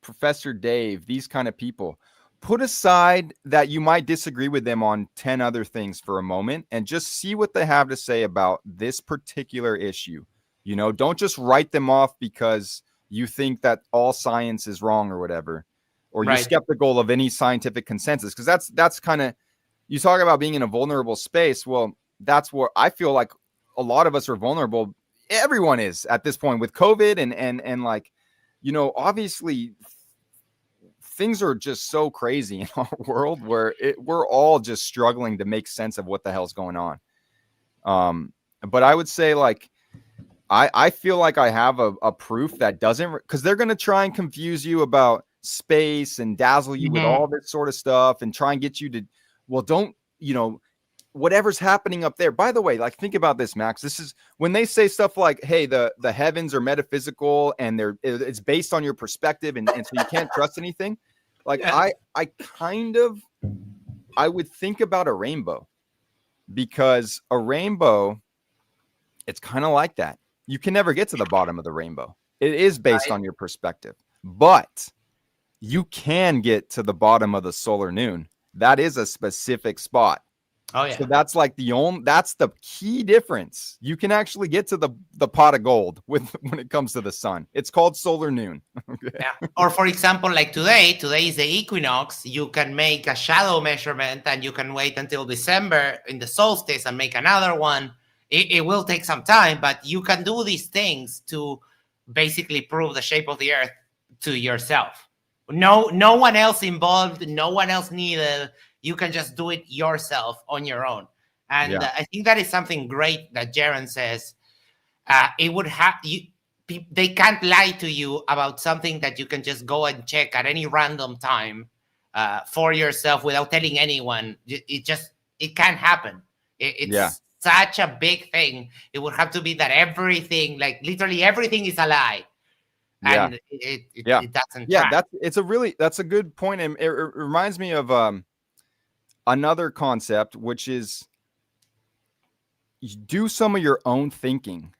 Professor Dave, these kind of people. Put aside that you might disagree with them on 10 other things for a moment and just see what they have to say about this particular issue. Don't just write them off because you think that all science is wrong or whatever, or you're skeptical of any scientific consensus, because that's kind of, you talk about being in a vulnerable space. Well, that's where I feel like a lot of us are vulnerable. Everyone is at this point with COVID and like, obviously things are just so crazy in our world where we're all just struggling to make sense of what the hell's going on. But I would say, like, I feel like I have a proof that doesn't, because they're going to try and confuse you about space and dazzle you with all this sort of stuff and try and get you to, well, don't, whatever's happening up there. By the way, like, think about this, Max. This is when they say stuff like, hey, the heavens are metaphysical and it's based on your perspective, and so you can't trust anything. Like, I would think about a rainbow, because a rainbow, it's kind of like that. You can never get to the bottom of the rainbow. It is based on your perspective, but you can get to the bottom of the solar noon. That is a specific spot. Oh yeah. So that's like that's the key difference. You can actually get to the pot of gold when it comes to the sun. It's called solar noon. Okay. Yeah. Or for example, like today is the equinox. You can make a shadow measurement and you can wait until December in the solstice and make another one. It will take some time, but you can do these things to basically prove the shape of the earth to yourself. No one else involved, no one else needed. You can just do it yourself on your own. And I think that is something great that Jaron says. It would have they can't lie to you about something that you can just go and check at any random time for yourself without telling anyone. It can't happen. It's such a big thing. It would have to be that everything, like literally everything, is a lie, and it doesn't. Yeah, that's a good point, and it reminds me of another concept, which is do some of your own thinking.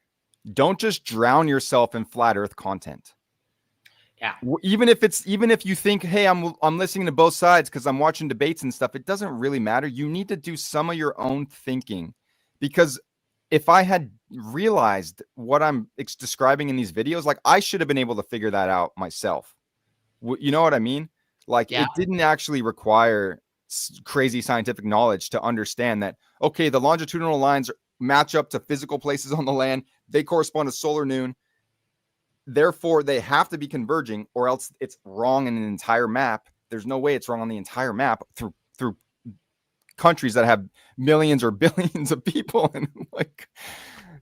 Don't just drown yourself in flat Earth content. Yeah. Even if you think, hey, I'm listening to both sides because I'm watching debates and stuff, it doesn't really matter. You need to do some of your own thinking, because if I had realized what I'm describing in these videos, like I should have been able to figure that out myself. You know what I mean? Like it didn't actually require crazy scientific knowledge to understand that, okay, the longitudinal lines match up to physical places on the land. They correspond to solar noon. Therefore, they have to be converging, or else it's wrong in an entire map. There's no way it's wrong on the entire map through countries that have millions or billions of people, and like,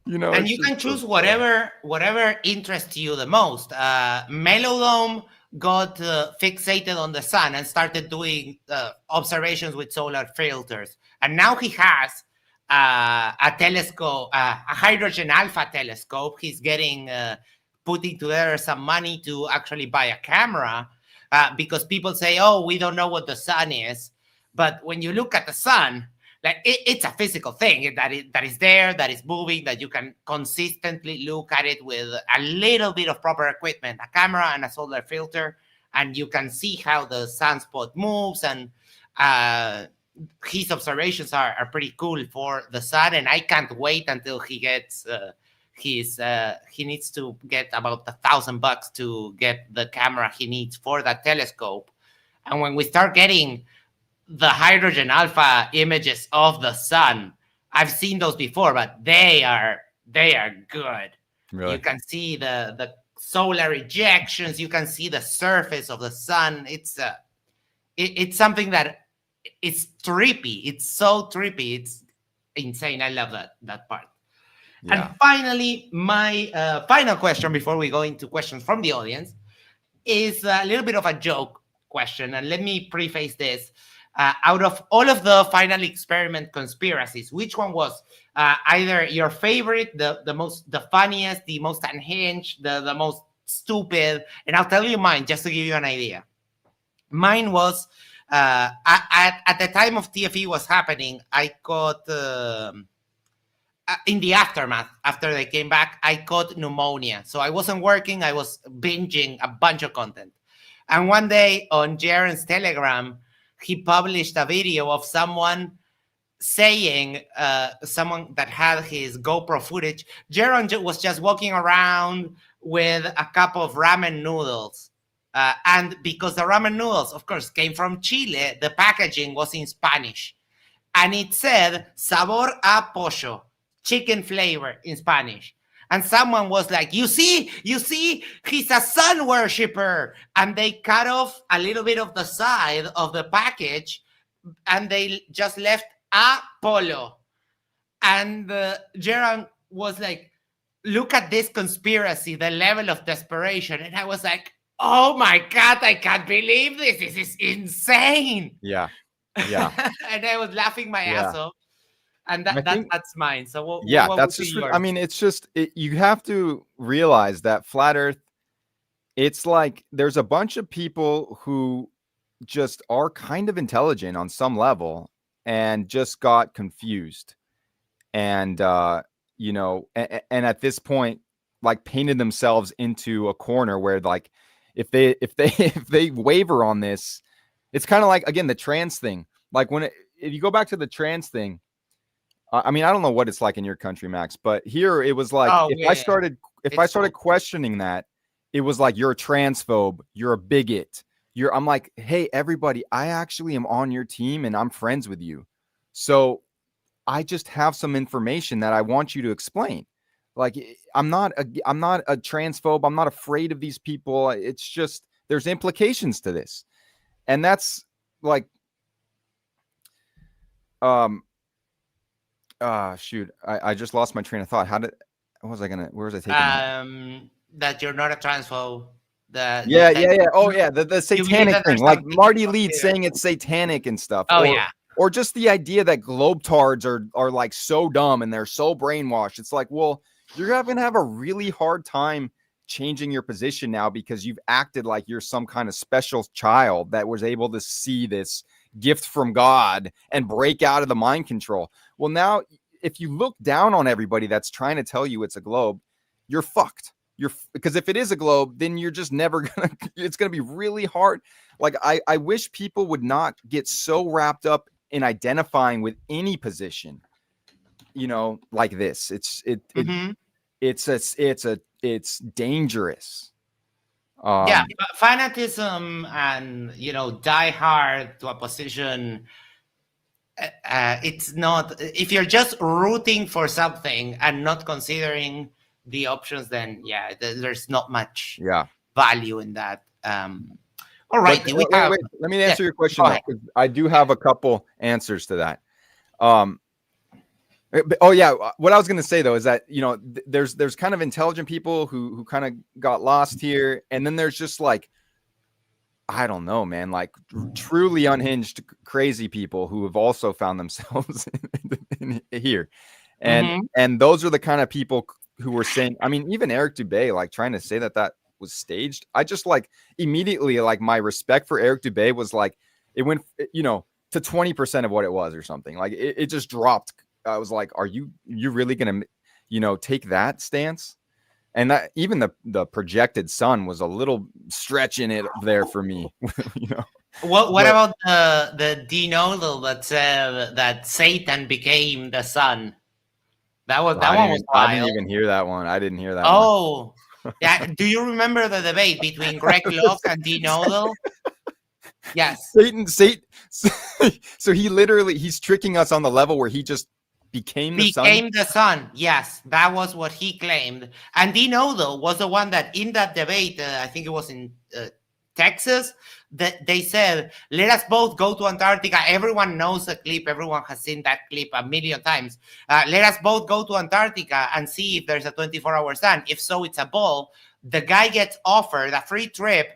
you know. And you can choose whatever interests you the most. Melodome got fixated on the sun and started doing observations with solar filters, and now he has a telescope, a hydrogen alpha telescope. He's getting putting together some money to actually buy a camera because people say, oh, we don't know what the sun is. But when you look at the sun, like it's a physical thing that is there, that is moving, that you can consistently look at it with a little bit of proper equipment, a camera and a solar filter, and you can see how the sunspot moves. And his observations are pretty cool for the sun, and I can't wait until he gets he needs to get about $1,000 to get the camera he needs for that telescope. And when we start getting the hydrogen alpha images of the sun, I've seen those before, but they are good. Really? You can see the solar ejections. You can see the surface of the sun. It's something that it's trippy. It's so trippy. It's insane. I love that part. Yeah. And finally, my final question before we go into questions from the audience is a little bit of a joke question. And let me preface this. Out of all of the final experiment conspiracies, which one was either your favorite, the funniest, the most unhinged, the most stupid? And I'll tell you mine just to give you an idea. Mine was at the time of TFE was happening, I got in the aftermath, after they came back, I caught pneumonia. So I wasn't working. I was binging a bunch of content. And one day on Jaron's Telegram, he published a video of someone saying, someone that had his GoPro footage, Jaron was just walking around with a cup of ramen noodles. And because the ramen noodles, of course, came from Chile, the packaging was in Spanish. And it said, sabor a pollo, chicken flavor in Spanish. And someone was like, you see, he's a sun worshiper. And they cut off a little bit of the side of the package and they just left Apollo. And Jaron was like, look at this conspiracy, the level of desperation. And I was like, oh my God, I can't believe this. This is insane. Yeah. And I was laughing my ass off. And that's mine. So what that's just yours? I mean, it's just you have to realize that flat Earth, it's like there's a bunch of people who just are kind of intelligent on some level and just got confused, and and at this point, like painted themselves into a corner where, like, if they waver on this, it's kind of like, again, the trans thing. Like if you go back to the trans thing. I mean, I don't know what it's like in your country, Max, but here it was like, I started questioning that, it was like, you're a transphobe, you're a bigot, I'm like, hey, everybody, I actually am on your team and I'm friends with you. So I just have some information that I want you to explain. Like, I'm not a transphobe. I'm not afraid of these people. It's just, there's implications to this. And that's like, shoot, I just lost my train of thought. Where was I taking that? that you're not a transphobe. The Yeah. Oh yeah, the you believe satanic that there's thing, like something Marty to Leeds consider. saying it's satanic and stuff. Oh yeah. Or just the idea that globetards are like so dumb and they're so brainwashed. It's like, well, you're going to have a really hard time changing your position now because you've acted like you're some kind of special child that was able to see this gift from God and break out of the mind control. Well, now if you look down on everybody that's trying to tell you it's a globe, you're fucked. Because if it is a globe, then you're just never gonna, it's gonna be really hard. Like I wish people would not get so wrapped up in identifying with any position, like this. Mhm. It's dangerous. Yeah, fanatism and die hard to a position. It's not, if you're just rooting for something and not considering the options, then yeah, there's not much Yeah. value in that. All right, But, we have. wait, let me answer your question go though, ahead. 'cause I do have a couple answers to that. Oh yeah, what I was gonna say though is that there's kind of intelligent people who kind of got lost here, and then there's just like, I don't know, man, like truly unhinged, crazy people who have also found themselves in here, and those are the kind of people who were saying, I mean, even Eric Dubay, like trying to say that was staged. I just like immediately, like my respect for Eric Dubay was like, it went, to 20% of what it was or something. Like it just dropped. I was like, are you really gonna, take that stance? And that even the projected sun was a little stretching it there for me. What about the denodal that said that Satan became the sun? That one was wild. I didn't even hear that one. I didn't hear that one. Oh, yeah. Do you remember the debate between Greg Locke and denodal? Yes. Satan. So he's tricking us on the level where he just became the sun. Yes, that was what he claimed. And denodal was the one that in that debate, I think it was in Texas, that they said, let us both go to Antarctica. Everyone knows the clip. Everyone has seen that clip a million times. Let us both go to Antarctica and see if there's a 24-hour sun. If so, it's a ball. The guy gets offered a free trip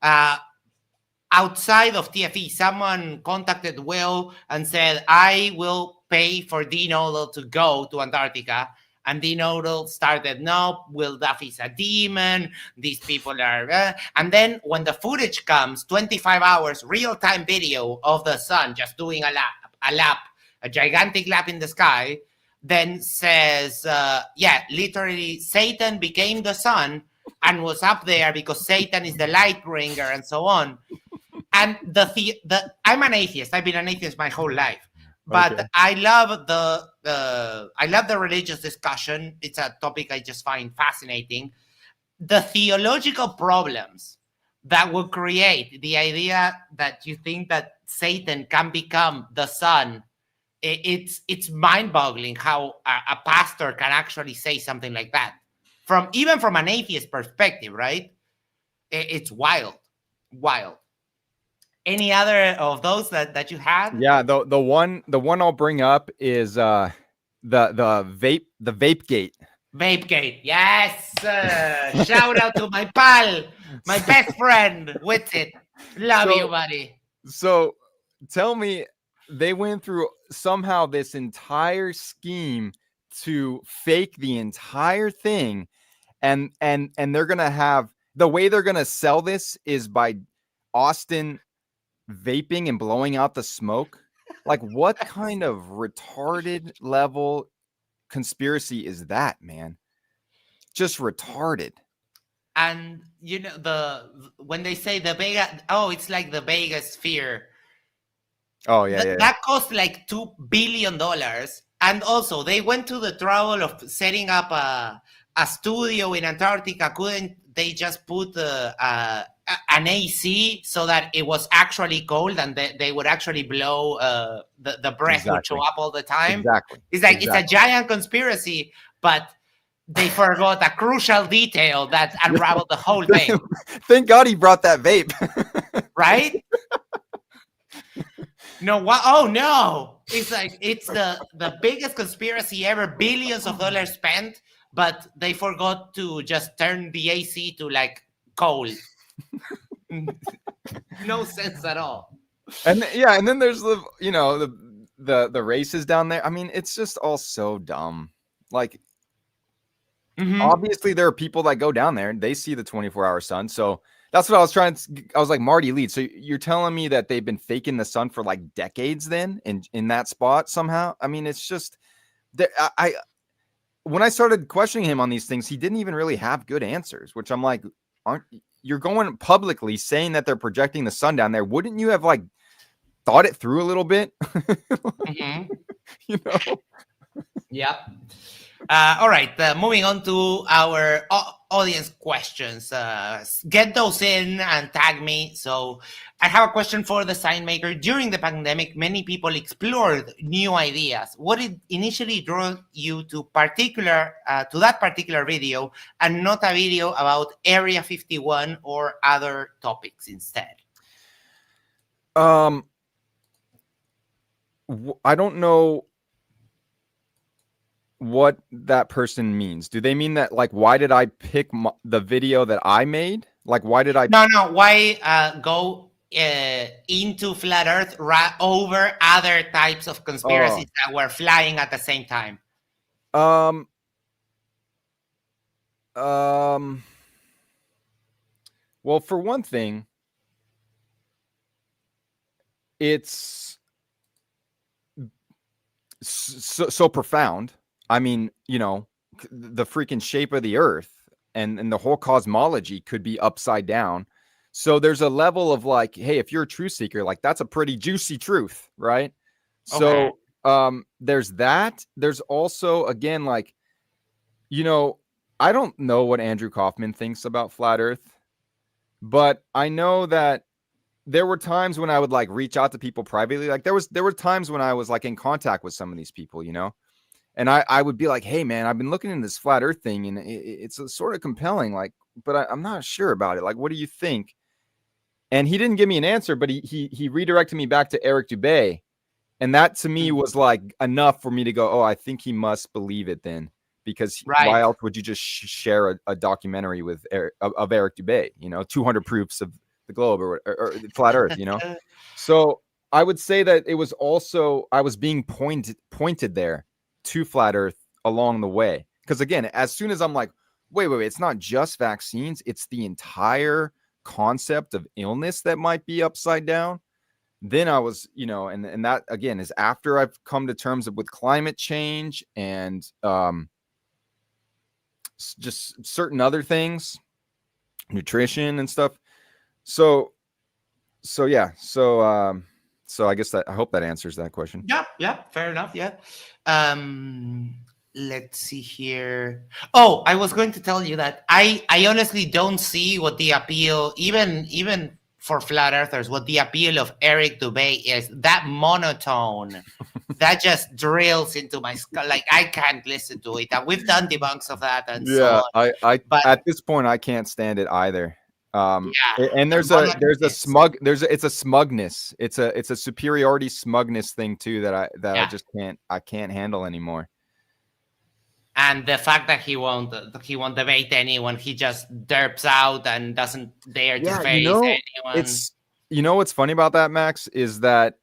outside of TFE. Someone contacted Will and said, I will pay for denodal to go to Antarctica. And denodal started, no, Will Duffy's a demon. These people are... And then when the footage comes, 25 hours, real-time video of the sun just doing a gigantic lap in the sky, then says, literally, Satan became the sun and was up there because Satan is the light bringer and so on. And I'm an atheist. I've been an atheist my whole life. But okay. I love the religious discussion. It's a topic I just find fascinating. The theological problems that will create the idea that you think that Satan can become the son, it's mind-boggling how a pastor can actually say something like that. Even from an atheist perspective, right? It's wild. Any other of those that you had? Yeah, the one I'll bring up is the vape gate. Vape gate, yes. Shout out to my pal, my best friend, Witsit. Love you, buddy. So tell me, they went through somehow this entire scheme to fake the entire thing, and they're gonna have, the way they're gonna sell this is by Austin vaping and blowing out the smoke. Like, what kind of retarded level conspiracy is that, man? Just retarded. And when they say the Vegas, it's like the Vegas sphere. Oh yeah, that cost like $2 billion. And also they went to the trouble of setting up a studio in Antarctica. Couldn't they just put an AC so that it was actually cold and they would actually blow, the breath would show up all the time? Exactly. It's like, it's a giant conspiracy, but they forgot a crucial detail that unraveled the whole thing. Thank God he brought that vape. Right? No, what? Oh no! It's like, it's the biggest conspiracy ever. Billions of dollars spent, but they forgot to just turn the AC to like cold. No sense at all. And and then there's the the races down there. I mean, it's just all so dumb. Like, obviously there are people that go down there and they see the 24-hour sun. So that's what I was trying to, I was like, Marty Leeds. So you're telling me that they've been faking the sun for like decades then in that spot somehow? I mean, it's just that when I started questioning him on these things, he didn't even really have good answers, which I'm like, you're going publicly saying that they're projecting the sun down there. Wouldn't you have like thought it through a little bit? You know? Yep. All right. Moving on to our audience questions. Get those in and tag me. So I have a question for the sign maker. During the pandemic, many people explored new ideas. What did initially draw you to that particular video and not a video about Area 51 or other topics instead? I don't know what that person means. Do they mean that like, why did I pick the video that I made? Like, why did I? No. Why go into flat Earth over other types of conspiracies that were flying at the same time? Well, for one thing, it's so profound. I mean, you know, the freaking shape of the Earth and the whole cosmology could be upside down. So there's a level of like, hey, if you're a truth seeker, like that's a pretty juicy truth, right? Okay. So there's that. There's also, again, like, you know, I don't know what Andrew Kaufman thinks about flat Earth, but I know that there were times when I would like reach out to people privately. Like there were times when I was like in contact with some of these people, you know, and I would be like, hey man, I've been looking into this flat Earth thing and it's sort of compelling, like, but I'm not sure about it. Like, what do you think? And he didn't give me an answer, but he redirected me back to Eric Dubay. And that to me was like enough for me to go, oh, I think he must believe it then, because why else would you just share a documentary with Eric Dubay, you know, 200 proofs of the globe or flat Earth, you know? So I would say that it was also, I was being pointed there to flat Earth along the way. Because again, as soon as I'm like, wait, it's not just vaccines, it's the entire concept of illness that might be upside down. Then I was, you know, and that again is after I've come to terms with climate change and just certain other things, nutrition and stuff. So yeah. So I guess I hope that answers that question. Yeah, fair enough. Yeah. Let's see here. Oh, I was going to tell you that I honestly don't see what the appeal, even for flat earthers, what the appeal of Eric Dubay is. That monotone that just drills into my skull. Like I can't listen to it. And we've done debunks of that and so on. But at this point I can't stand it either. And there's a smugness. It's a superiority smugness thing too that I just can't handle anymore. And the fact that he won't debate anyone, he just derps out and doesn't dare to face anyone. It's, you know what's funny about that, Max, is that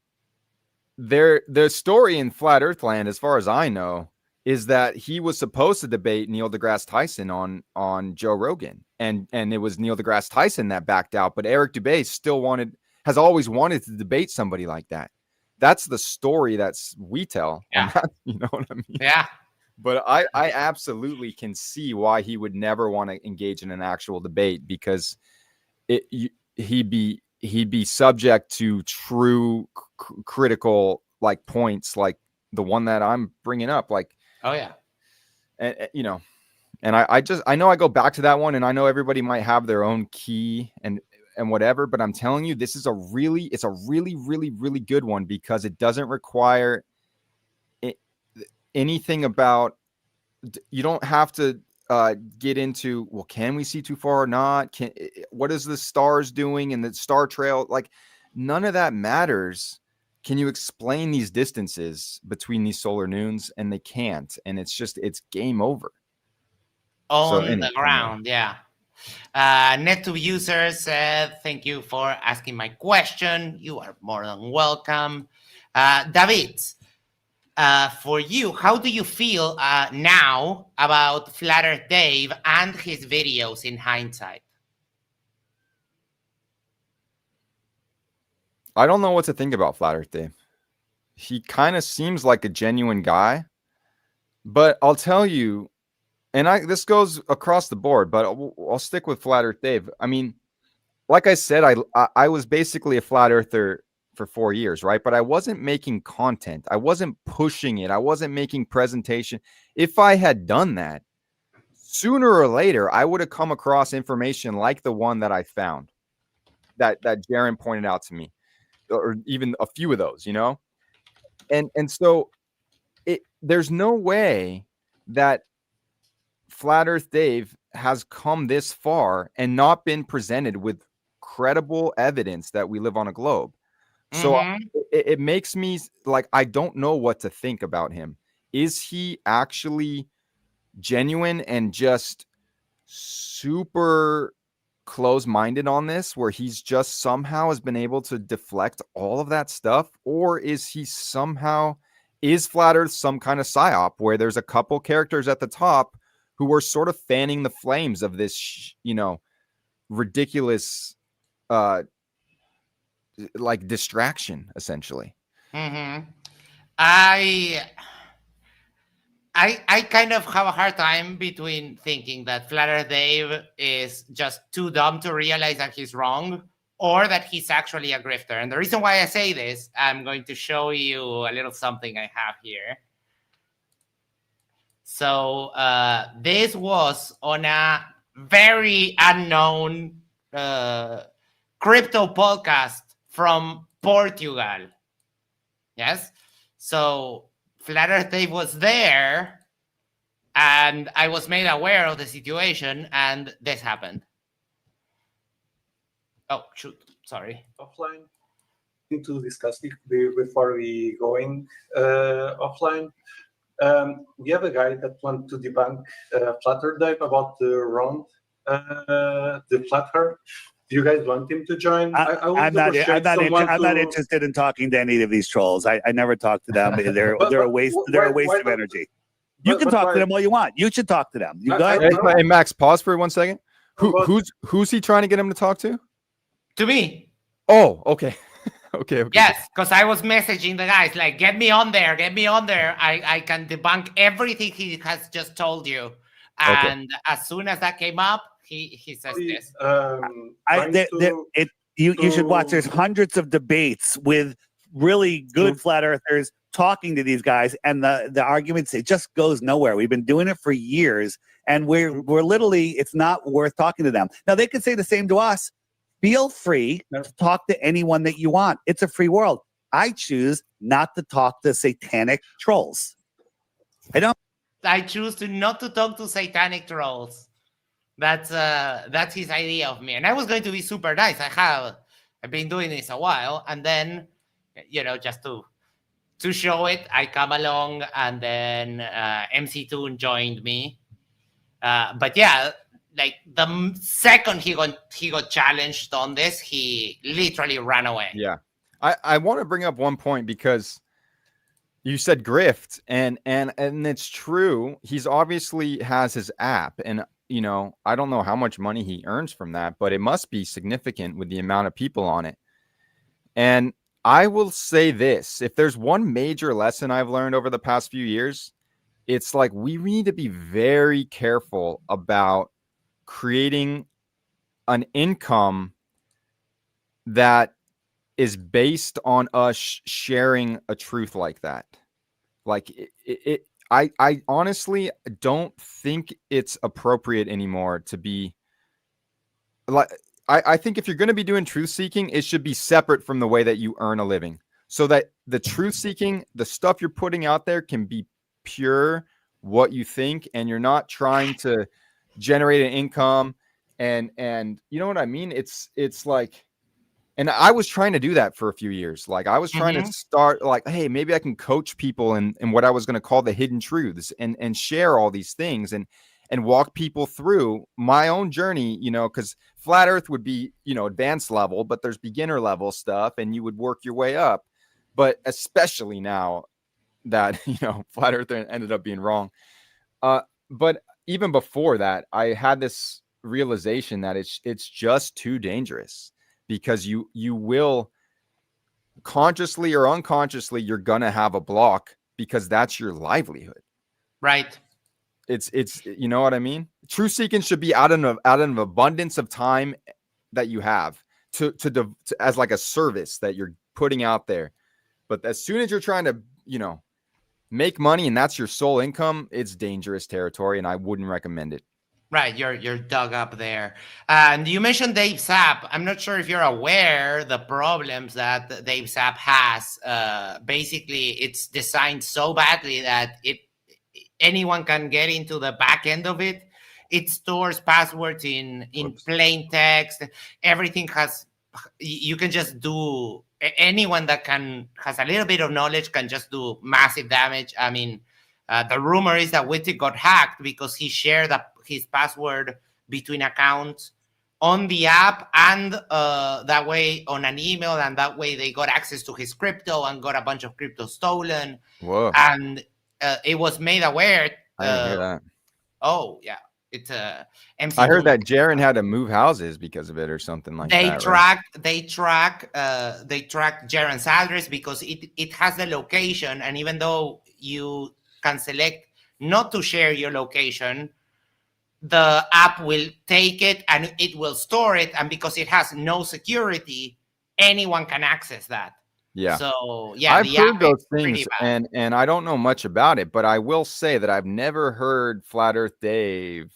the story in Flat Earth Land, as far as I know, is that he was supposed to debate Neil deGrasse Tyson on Joe Rogan, and it was Neil deGrasse Tyson that backed out, but Eric Dubay has always wanted to debate somebody like that. That's the story we tell. Yeah. You know what I mean? Yeah. But I absolutely can see why he would never want to engage in an actual debate, because he'd be subject to true critical like points like the one that I'm bringing up. Like, oh yeah, and you know, and I know I go back to that one, and I know everybody might have their own key and whatever, but I'm telling you, it's a really, really, really good one, because it doesn't require anything about, you don't have to get into, well, can we see too far or not? What is the stars doing and the star trail? Like, none of that matters. Can you explain these distances between these solar noons? And they can't. And it's game over. So On the ground, yeah. NetTube user said, thank you for asking my question. You are more than welcome. David, for you, how do you feel now about Flat Earth Dave and his videos in hindsight? I don't know what to think about Flat Earth Dave. He kind of seems like a genuine guy, but I'll tell you, and this goes across the board, but I'll stick with Flat Earth Dave. I mean, like I said, I was basically a flat earther for 4 years, right? But I wasn't making content. I wasn't pushing it. I wasn't making presentation. If I had done that, sooner or later, I would have come across information like the one that I found that Jaron pointed out to me, or even a few of those, And so there's no way that Flat Earth Dave has come this far and not been presented with credible evidence that we live on a globe. So it makes me like, I don't know what to think about him. Is he actually genuine and just super close-minded on this, where he's just somehow has been able to deflect all of that stuff? Or is Flat Earth some kind of psyop where there's a couple characters at the top who were sort of fanning the flames of this, ridiculous, like distraction, essentially? I kind of have a hard time between thinking that Flat Earth Dave is just too dumb to realize that he's wrong, or that he's actually a grifter. And the reason why I say this, I'm going to show you a little something I have here. So this was on a very unknown crypto podcast from Portugal. Yes. So Flat Earth Dave was there, and I was made aware of the situation, and this happened. Oh, shoot. Sorry. Offline. To discuss it before we going offline. We have a guy that wants to debunk Flat Earth Dave about the round, the Flat Earth. Do you guys want him to join? I'm not interested in talking to any of these trolls. I never talk to them. They're a waste. They're a waste of energy. You can talk to them all you want. You should talk to them. Hey, Max, pause for 1 second. Who's he trying to get him to talk to? To me. Oh, okay. Okay. Yes, because I was messaging the guys like, get me on there. I can debunk everything he has just told you. And as soon as that came up, he says this. You should watch. There's hundreds of debates with really good flat earthers talking to these guys, and the arguments, it just goes nowhere. We've been doing it for years, and we're literally, it's not worth talking to them. Now they could say the same to us. Feel free to talk to anyone that you want. It's a free world. I choose not to talk to satanic trolls. I choose not to talk to satanic trolls. That's his idea of me. And I was going to be super nice. I've been doing this a while, and then just to show it, I come along, and then MC Toon joined me. But yeah, like the second he got challenged on this, he literally ran away. Yeah, I want to bring up one point, because you said grift, and it's true. He's obviously has his app, and I don't know how much money he earns from that, but it must be significant with the amount of people on it. And I will say this: if there's one major lesson I've learned over the past few years, it's like we need to be very careful about creating an income that is based on us sharing a truth like that. Like I honestly don't think it's appropriate anymore to be like, I think if you're going to be doing truth seeking, it should be separate from the way that you earn a living, so that the truth seeking, the stuff you're putting out there, can be pure, what you think, and you're not trying to generate an income. And you know what I mean? It's like, and I was trying to do that for a few years. Like I was trying to start like, hey, maybe I can coach people in what I was going to call the hidden truths, and share all these things. And and walk people through my own journey, because flat earth would be, advanced level, but there's beginner level stuff and you would work your way up. But especially now that, flat earth ended up being wrong. But even before that, I had this realization that it's just too dangerous, because you will consciously or unconsciously, you're going to have a block, because that's your livelihood. Right. It's you know what I mean? Truth seeking should be out of an abundance of time that you have to as like a service that you're putting out there. But as soon as you're trying to, make money and that's your sole income, it's dangerous territory, and I wouldn't recommend it. Right, you're dug up there. And you mentioned Dave's app. I'm not sure if you're aware the problems that Dave's app has. Basically, it's designed so badly that anyone can get into the back end of it. It stores passwords in plain text. Everything you can just do. Anyone that has a little bit of knowledge can just do massive damage. I mean, the rumor is that Wittig got hacked because he shared his password between accounts on the app, and that way on an email, and that way they got access to his crypto and got a bunch of crypto stolen. Whoa. And it was made aware. I didn't hear that. Oh, yeah. It's MC. I heard that Jaron had to move houses because of it or something like They that. They track Jaron's address because it has the location, and even though you can select not to share your location, the app will take it and it will store it, and because it has no security, anyone can access that. Yeah. So yeah, I've heard those things, pretty bad. and I don't know much about it, but I will say that I've never heard Flat Earth Dave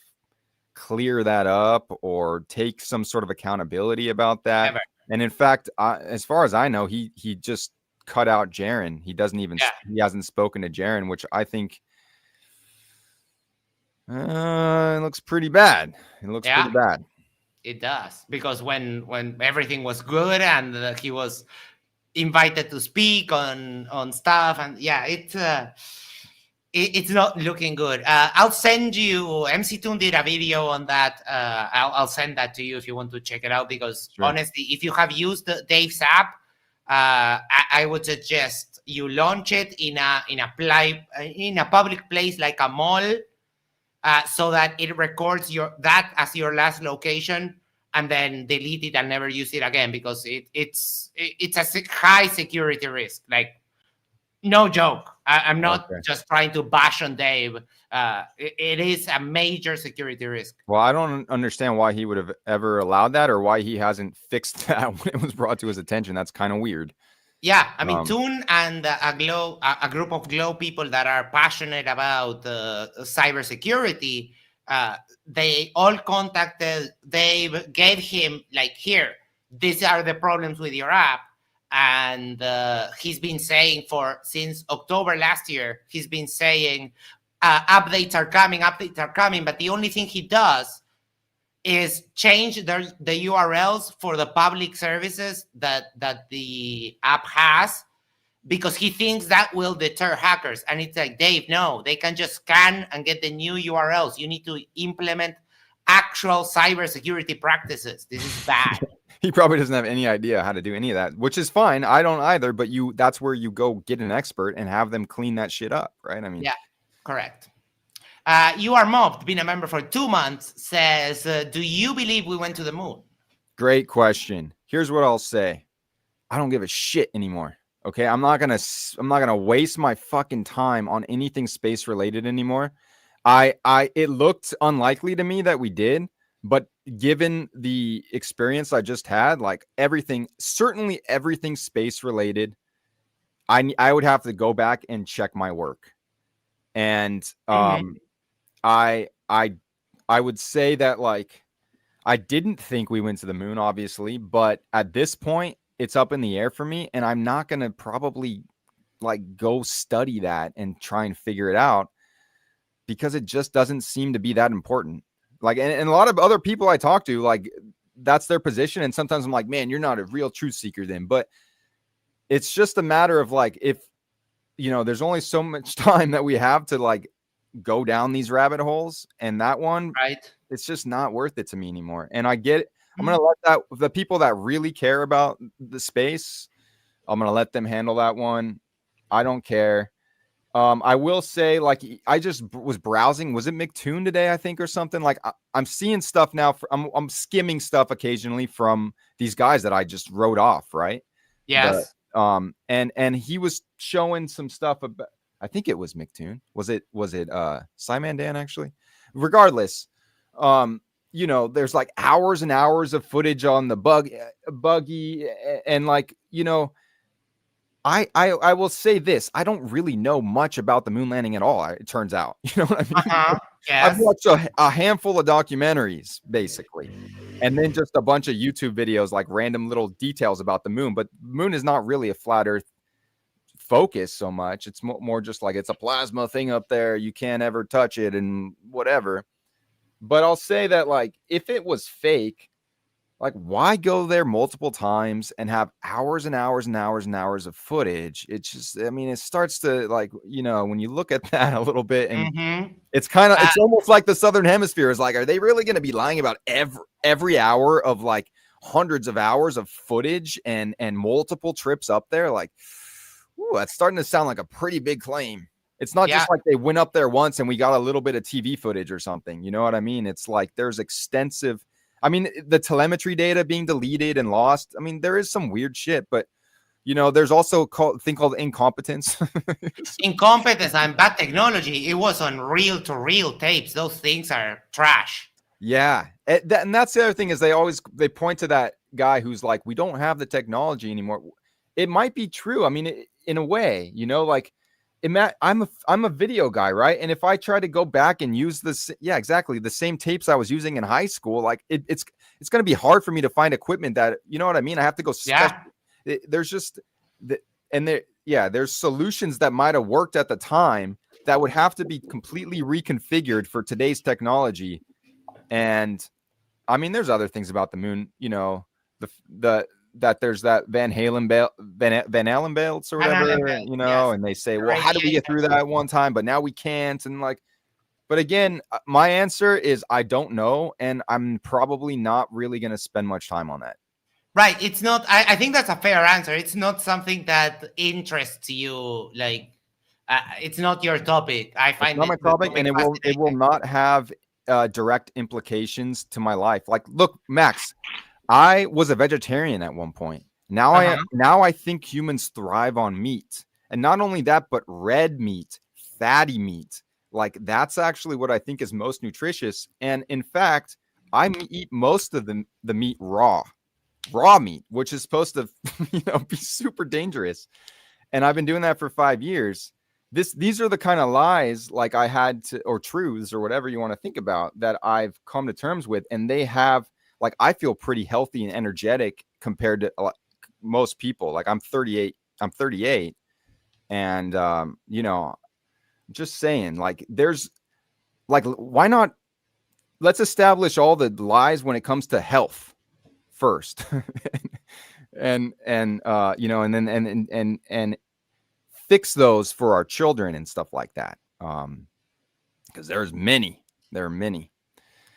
clear that up or take some sort of accountability about that. Never. And in fact, as far as I know, he just cut out Jaron. He doesn't even he hasn't spoken to Jaron, which I think it looks pretty bad. It looks pretty bad. It does, because when everything was good and he was invited to speak on stuff, and it's not looking good. I'll send you. MC Toon did a video on that. I'll send that to you if you want to check it out, because honestly, if you have used Dave's app, I would suggest you launch it in a public place like a mall, so that it records that as your last location, and then delete it and never use it again, because it's a high security risk. Like, no joke. I'm not just trying to bash on Dave. It is a major security risk. Well, I don't understand why he would have ever allowed that, or why he hasn't fixed that when it was brought to his attention. That's kind of weird. Yeah, I mean, Toon and a group of Glow people that are passionate about cybersecurity, they all contacted Dave, gave him like, here, these are the problems with your app. And he's been saying since October last year, he's been saying updates are coming, but the only thing he does is change the URLs for the public services that the app has, because he thinks that will deter hackers. And it's like, Dave, no, they can just scan and get the new URLs. You need to implement actual cybersecurity practices. This is bad. He probably doesn't have any idea how to do any of that, which is fine. I don't either, but that's where you go get an expert and have them clean that shit up, right? I mean, yeah, correct. You Are Mobbed, been a member for 2 months, says, do you believe we went to the moon? Great question. Here's what I'll say. I don't give a shit anymore. Okay. I'm not going to waste my fucking time on anything space related anymore. It looked unlikely to me that we did, but given the experience I just had, like certainly everything space related, I would have to go back and check my work. And I would say that, like, I didn't think we went to the moon, obviously, but at this point it's up in the air for me, and I'm not going to probably like go study that and try and figure it out, because it just doesn't seem to be that important. Like, and a lot of other people I talk to, like, that's their position. And sometimes I'm like, man, you're not a real truth seeker then. But it's just a matter of, like, if, there's only so much time that we have to, like, go down these rabbit holes, and that one, Right. it's just not worth it to me anymore. And I get it. I'm gonna let the people that really care about the space, I'm gonna let them handle that one. I don't care. I will say, like, I just was browsing. Was it McToon today, I think, or something? Like, I'm seeing stuff now. I'm skimming stuff occasionally from these guys that I just wrote off, right? Yes. And he was showing some stuff about. I think it was McToon. Was it Simon Dan actually? Regardless, you know, there's like hours and hours of footage on the buggy, and like, you know, I will say this: I don't really know much about the moon landing at all. It turns out, you know what I mean. Yes. I've watched a handful of documentaries, basically, and then just a bunch of YouTube videos, like random little details about the moon. But the moon is not really a flat Earth focus so much. It's more just like it's a plasma thing up there. You can't ever touch it and whatever. But I'll say that, like, if it was fake, like, why go there multiple times and have hours and hours and hours and hours of footage? It's just, I mean, it starts to, like, you know, when you look at that a little bit, and it's kind of, it's almost like the Southern Hemisphere is like, are they really going to be lying about every hour of like hundreds of hours of footage and multiple trips up there? Like, ooh, that's starting to sound like a pretty big claim. It's not just like they went up there once and we got a little bit of TV footage or something. You know what I mean? It's like there's extensive, I mean, the telemetry data being deleted and lost. I mean, there is some weird shit, but, you know, there's also a thing called incompetence. Incompetence and bad technology. It was on reel-to-reel tapes. Those things are trash. Yeah. And that's the other thing is they point to that guy who's like, we don't have the technology anymore. It might be true. I mean, in a way, you know, like, I'm a video guy, right? And if I try to go back and use this, exactly the same tapes I was using in high school, like it's going to be hard for me to find equipment that, you know what I mean? I have to go. There's just there's solutions that might have worked at the time that would have to be completely reconfigured for today's technology. And I mean, there's other things about the moon, you know, that there's that Van Allen belts or whatever, you know, and they say, well, how did we get through that one time, but now we can't? And like, but again, my answer is I don't know, and I'm probably not really going to spend much time on that. Right. It's not, I think that's a fair answer. It's not something that interests you. Like, it's not your topic. I find it's not my topic, and it will not have direct implications to my life. Like, look, Max, I was a vegetarian at one point. Now I think humans thrive on meat. And not only that, but red meat, fatty meat. Like, that's actually what I think is most nutritious. And in fact, I eat most of the meat raw meat, which is supposed to, you know, be super dangerous. And I've been doing that for 5 years. These are the kind of lies, like, I had to, or truths or whatever you want to think about, that I've come to terms with. And they have, like, I feel pretty healthy and energetic compared to most people. Like, I'm 38. And, you know, just saying, like, there's, like, why not? Let's establish all the lies when it comes to health first. and you know, and then, and fix those for our children and stuff like that. Because there are many.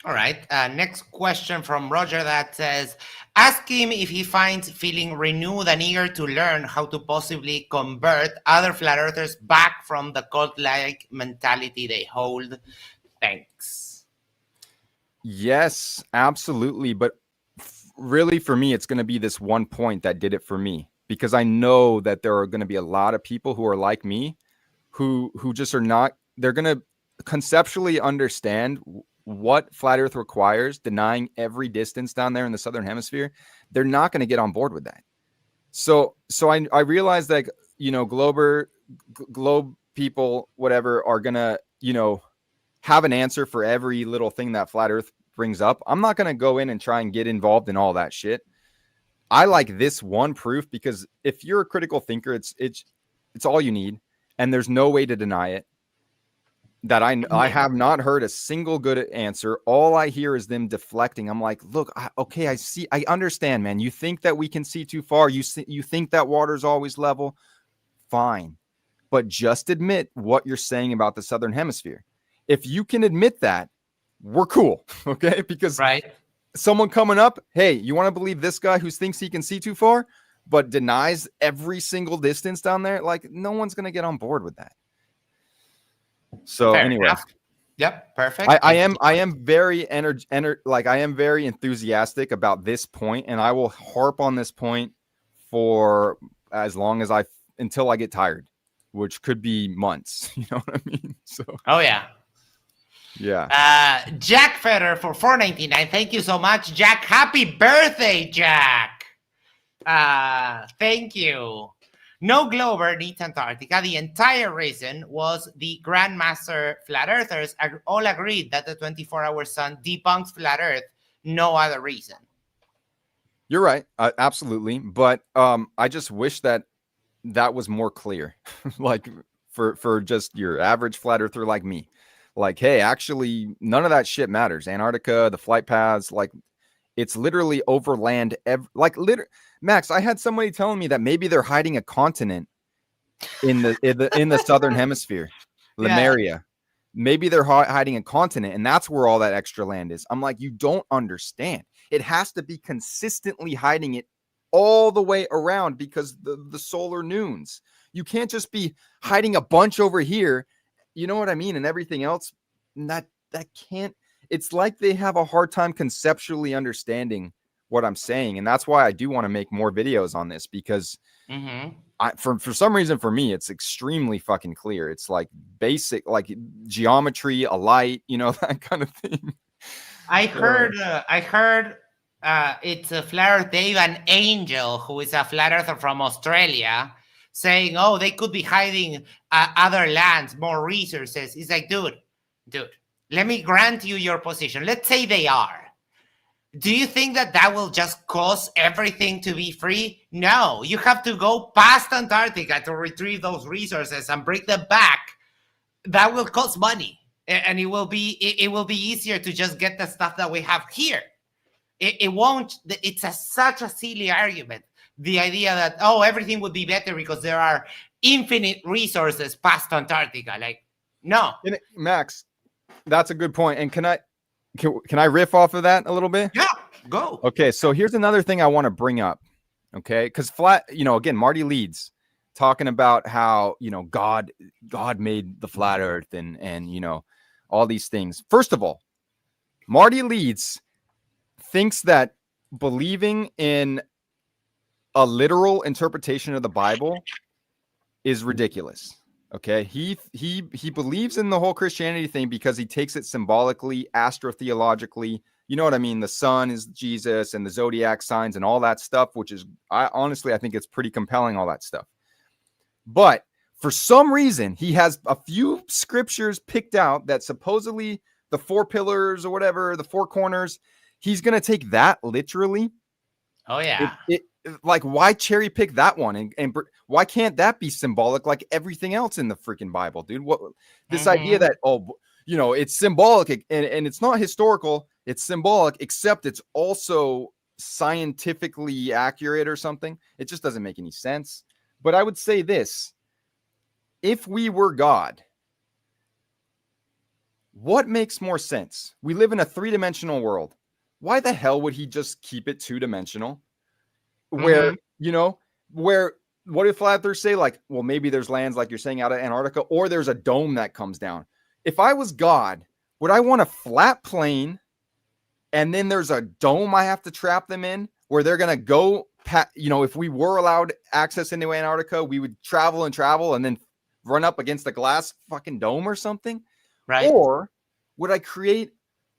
All right. Next question from Roger that says, ask him if he finds feeling renewed and eager to learn how to possibly convert other flat earthers back from the cult-like mentality they hold. Thanks. Yes, absolutely. But really, for me, it's going to be this one point that did it for me, because I know that there are going to be a lot of people who are like me, who just are not, they're going to conceptually understand what flat earth requires, denying every distance down there in the Southern Hemisphere. They're not going to get on board with that. So I realized that, you know, globe people, whatever, are going to, you know, have an answer for every little thing that flat earth brings up. I'm not going to go in and try and get involved in all that shit. I like this one proof, because if you're a critical thinker, it's all you need. And there's no way to deny it. That I have not heard a single good answer. All I hear is them deflecting. I'm like, look, I see, I understand, man. You think that we can see too far. You think that water's always level. Fine. But just admit what you're saying about the Southern Hemisphere. If you can admit that, we're cool, okay? Because Right. someone coming up, hey, you want to believe this guy who thinks he can see too far, but denies every single distance down there? Like, no one's going to get on board with that. So Fair anyway, enough. Yep. Perfect. I am very I am very enthusiastic about this point, and I will harp on this point for as long as until I get tired, which could be months. You know what I mean? So Oh yeah. yeah. Jack Fetter for $4.99. Thank you so much, Jack. Happy birthday, Jack. Thank you. No Glover needs Antarctica. The entire reason was the Grandmaster Flat Earthers all agreed that the 24-hour sun debunks Flat Earth. No other reason. You're right. Absolutely. But I just wish that was more clear. Like for just your average flat earther like me. Like, hey, actually, none of that shit matters. Antarctica, the flight paths, like it's literally overland. Max, I had somebody telling me that maybe they're hiding a continent in the southern hemisphere, Lemuria. Maybe they're hiding a continent, and that's where all that extra land is. I'm like, you don't understand. It has to be consistently hiding it all the way around because the solar noons. You can't just be hiding a bunch over here. You know what I mean? And everything else, that can't. It's like they have a hard time conceptually understanding what I'm saying, and that's why I do want to make more videos on this because for some reason for me it's extremely fucking clear. It's like basic, like geometry, a light, you know, that kind of thing. I heard it's a Flat Earth Dave, an Angel, who is a flat earther from Australia, saying, "Oh, they could be hiding other lands, more resources." It's like, dude, let me grant you your position. Let's say they are. Do you think that will just cause everything to be free? No, you have to go past Antarctica to retrieve those resources and bring them back. That will cost money, and it will be easier to just get the stuff that we have here. It won't. It's such a silly argument. The idea that everything would be better because there are infinite resources past Antarctica. Like, no, Max, that's a good point. And can I riff off of that a little bit? Yeah, go. Okay, so here's another thing I want to bring up. Okay, because again, Marty Leeds talking about how God made the flat Earth and all these things. First of all, Marty Leeds thinks that believing in a literal interpretation of the Bible is ridiculous. Okay, he believes in the whole Christianity thing because he takes it symbolically, astrotheologically. You know what I mean? The sun is Jesus and the zodiac signs and all that stuff, which is, I think it's pretty compelling, all that stuff. But for some reason, he has a few scriptures picked out that supposedly the 4 pillars or whatever, the 4 corners, he's going to take that literally. Oh, yeah. Like, why cherry pick that one? And why can't that be symbolic like everything else in the freaking Bible, dude? What this idea that, it's symbolic and it's not historical, it's symbolic, except it's also scientifically accurate or something. It just doesn't make any sense. But I would say this: if we were God, what makes more sense? We live in a 3-dimensional world. Why the hell would he just keep it 2-dimensional? Where, what if flat earthers say, like, well, maybe there's lands, like you're saying, out of Antarctica, or there's a dome that comes down. If I was God, would I want a flat plane and then there's a dome I have to trap them in where they're going to go, if we were allowed access into Antarctica, we would travel and then run up against a glass fucking dome or something? Right. Or would I create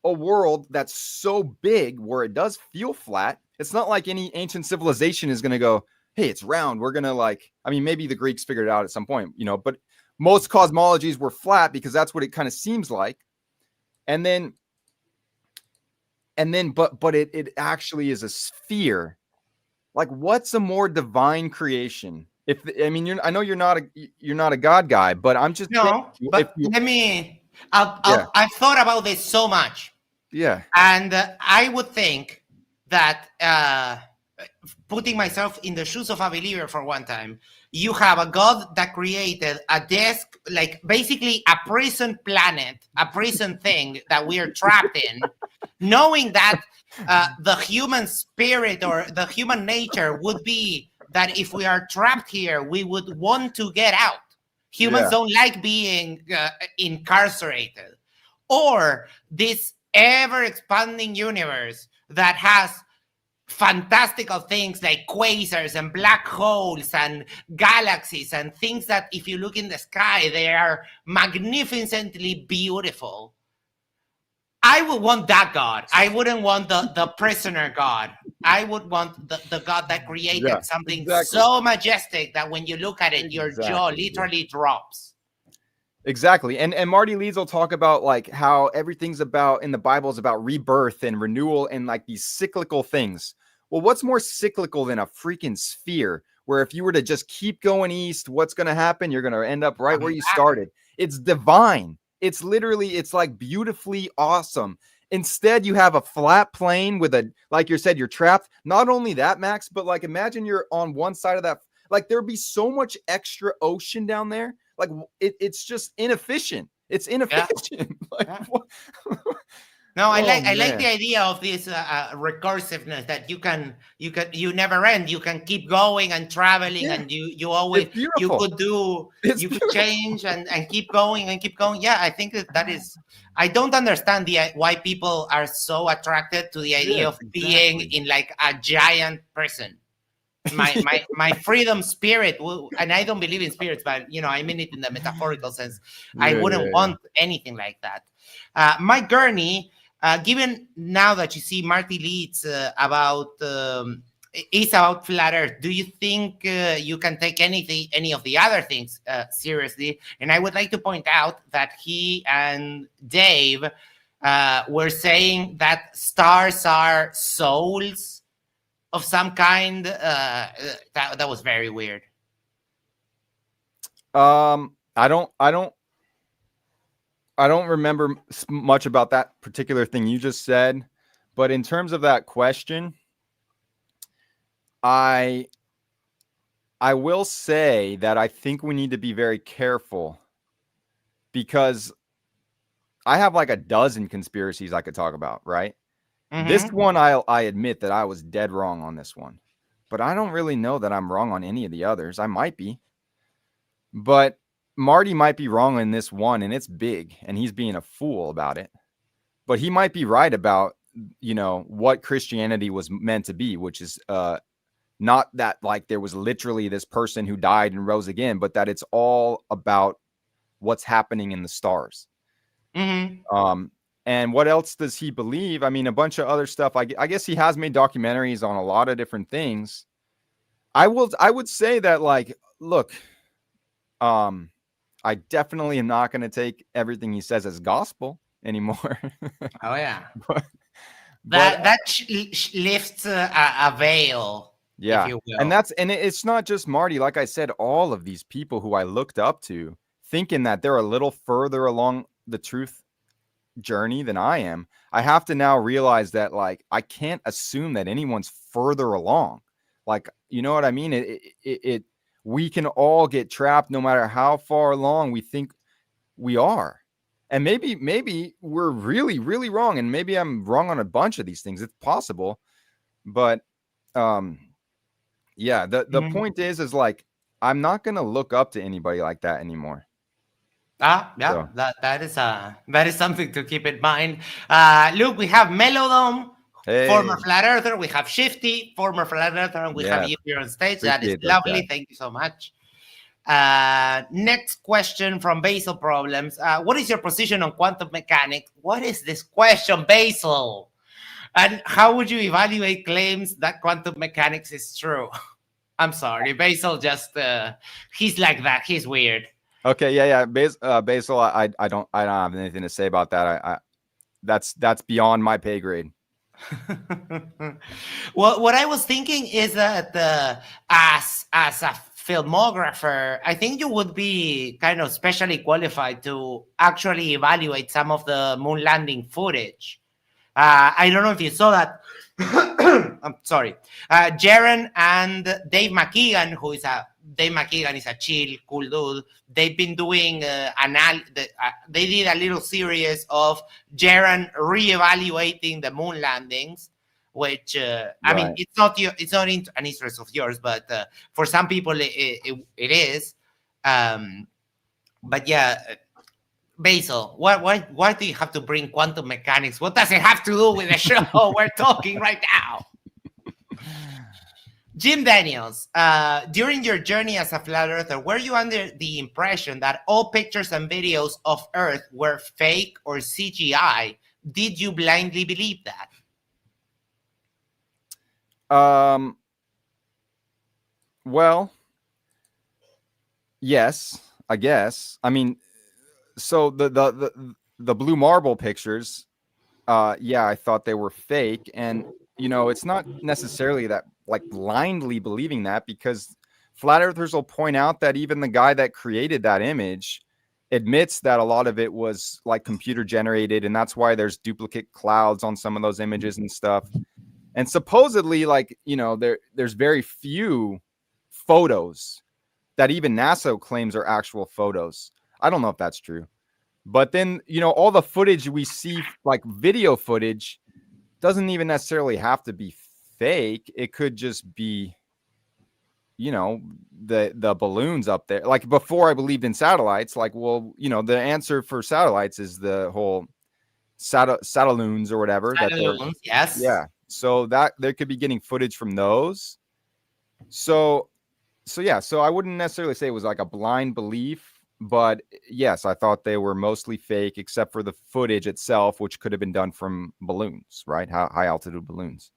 a world that's so big where it does feel flat? It's not like any ancient civilization is going to go, hey, it's round. We're going to maybe the Greeks figured it out at some point, but most cosmologies were flat because that's what it kind of seems like. And then, but it actually is a sphere. Like, what's a more divine creation? I know you're not a God guy, but I'm just no. But I've thought about this so much. Yeah. And I would think that putting myself in the shoes of a believer for one time, you have a God that created a desk, like basically a prison planet, a prison thing that we are trapped in, knowing that the human spirit or the human nature would be that if we are trapped here, we would want to get out. Humans Yeah. don't like being incarcerated. Or this ever expanding universe that has fantastical things like quasars and black holes and galaxies and things that if you look in the sky, they are magnificently beautiful. I would want that God. I wouldn't want the prisoner God. I would want the God that created Yeah, something exactly. so majestic that when you look at it, your jaw Exactly. literally drops. Exactly. And Marty Leeds will talk about like how everything's about in the Bible is about rebirth and renewal and like these cyclical things. Well, what's more cyclical than a freaking sphere where if you were to just keep going east, what's going to happen? You're going to end up right where you started. It's divine. It's literally, it's like beautifully awesome. Instead, you have a flat plane with a, like you said, you're trapped. Not only that, Max, but like imagine you're on one side of that. Like there'd be so much extra ocean down there. Like it's just inefficient. It's inefficient. Like, Yeah. what? No, I Oh, like man. the idea of this recursiveness that you never end. You can keep going and traveling, Yeah. and you always It's beautiful. you could change and keep going and keep going. Yeah, I think that is. I don't understand why people are so attracted to the idea Yes, of being exactly. in like a giant person. My freedom spirit and I don't believe in spirits, but I mean it in the metaphorical sense. I wouldn't want anything like that. Mike Gurney, given now that you see Marty Leeds about is about flat Earth, do you think you can take any of the other things seriously? And I would like to point out that he and Dave were saying that stars are souls of some kind. That was very weird. I don't remember much about that particular thing you just said, but in terms of that question, I will say that I think we need to be very careful because I have like a dozen conspiracies I could talk about, right? Mm-hmm. This one, I admit that I was dead wrong on this one, but I don't really know that I'm wrong on any of the others. I might be, but Marty might be wrong in this one, and it's big, and he's being a fool about it. But he might be right about, what Christianity was meant to be, which is not that like there was literally this person who died and rose again, but that it's all about what's happening in the stars. Mm-hmm. And what else does he believe? I mean, a bunch of other stuff. I guess he has made documentaries on a lot of different things. I would say that, like, look, I definitely am not going to take everything he says as gospel anymore. Oh yeah, but that lifts a veil. Yeah, if you will. and it's not just Marty. Like I said, all of these people who I looked up to, thinking that they're a little further along the truth journey than I am, I have to now realize that, like, I can't assume that anyone's further along. Like, you know what I mean? We can all get trapped no matter how far along we think we are. And maybe we're really, really wrong. And maybe I'm wrong on a bunch of these things. It's possible. But yeah, the point is like, I'm not going to look up to anybody like that anymore. Yeah, So. that is something to keep in mind. Look, we have Melodome, former Flat Earther. We have Shifty, former Flat Earther, and we have you here on stage. That is lovely. That. Thank you so much. Next question from Basil Problems. What is your position on quantum mechanics? What is this question, Basil? And how would you evaluate claims that quantum mechanics is true? I'm sorry, Basil. Just he's like that. He's weird. Okay, yeah. Basil, I don't have anything to say about that. That's beyond my pay grade. Well, what I was thinking is that as a filmographer, I think you would be kind of specially qualified to actually evaluate some of the moon landing footage. I don't know if you saw that. I'm sorry, Jaron and Dave McKeegan, Dave McKeegan is a chill, cool dude. They've been doing they did a little series of Jaron reevaluating the moon landings, which I mean, Right. it's not an interest of yours, but for some people it is. But yeah. Basil, why do you have to bring quantum mechanics? What does it have to do with the show we're talking right now? Jim Daniels, during your journey as a flat earther, were you under the impression that all pictures and videos of Earth were fake or CGI? Did you blindly believe that? Well, yes, I guess. I mean, so the blue marble pictures, yeah, I thought they were fake, and it's not necessarily that like blindly believing that, because flat earthers will point out that even the guy that created that image admits that a lot of it was like computer generated, and that's why there's duplicate clouds on some of those images and stuff. And supposedly, like, there's very few photos that even NASA claims are actual photos. I don't know if that's true. But then, all the footage we see, like video footage, doesn't even necessarily have to be fake. It could just be, the balloons up there. Like before I believed in satellites, like, well, the answer for satellites is the whole satelloons or whatever. Satelloons, yes. Yeah. So that they could be getting footage from those. So yeah. So I wouldn't necessarily say it was like a blind belief. But yes, I thought they were mostly fake, except for the footage itself, which could have been done from balloons, right? High altitude balloons.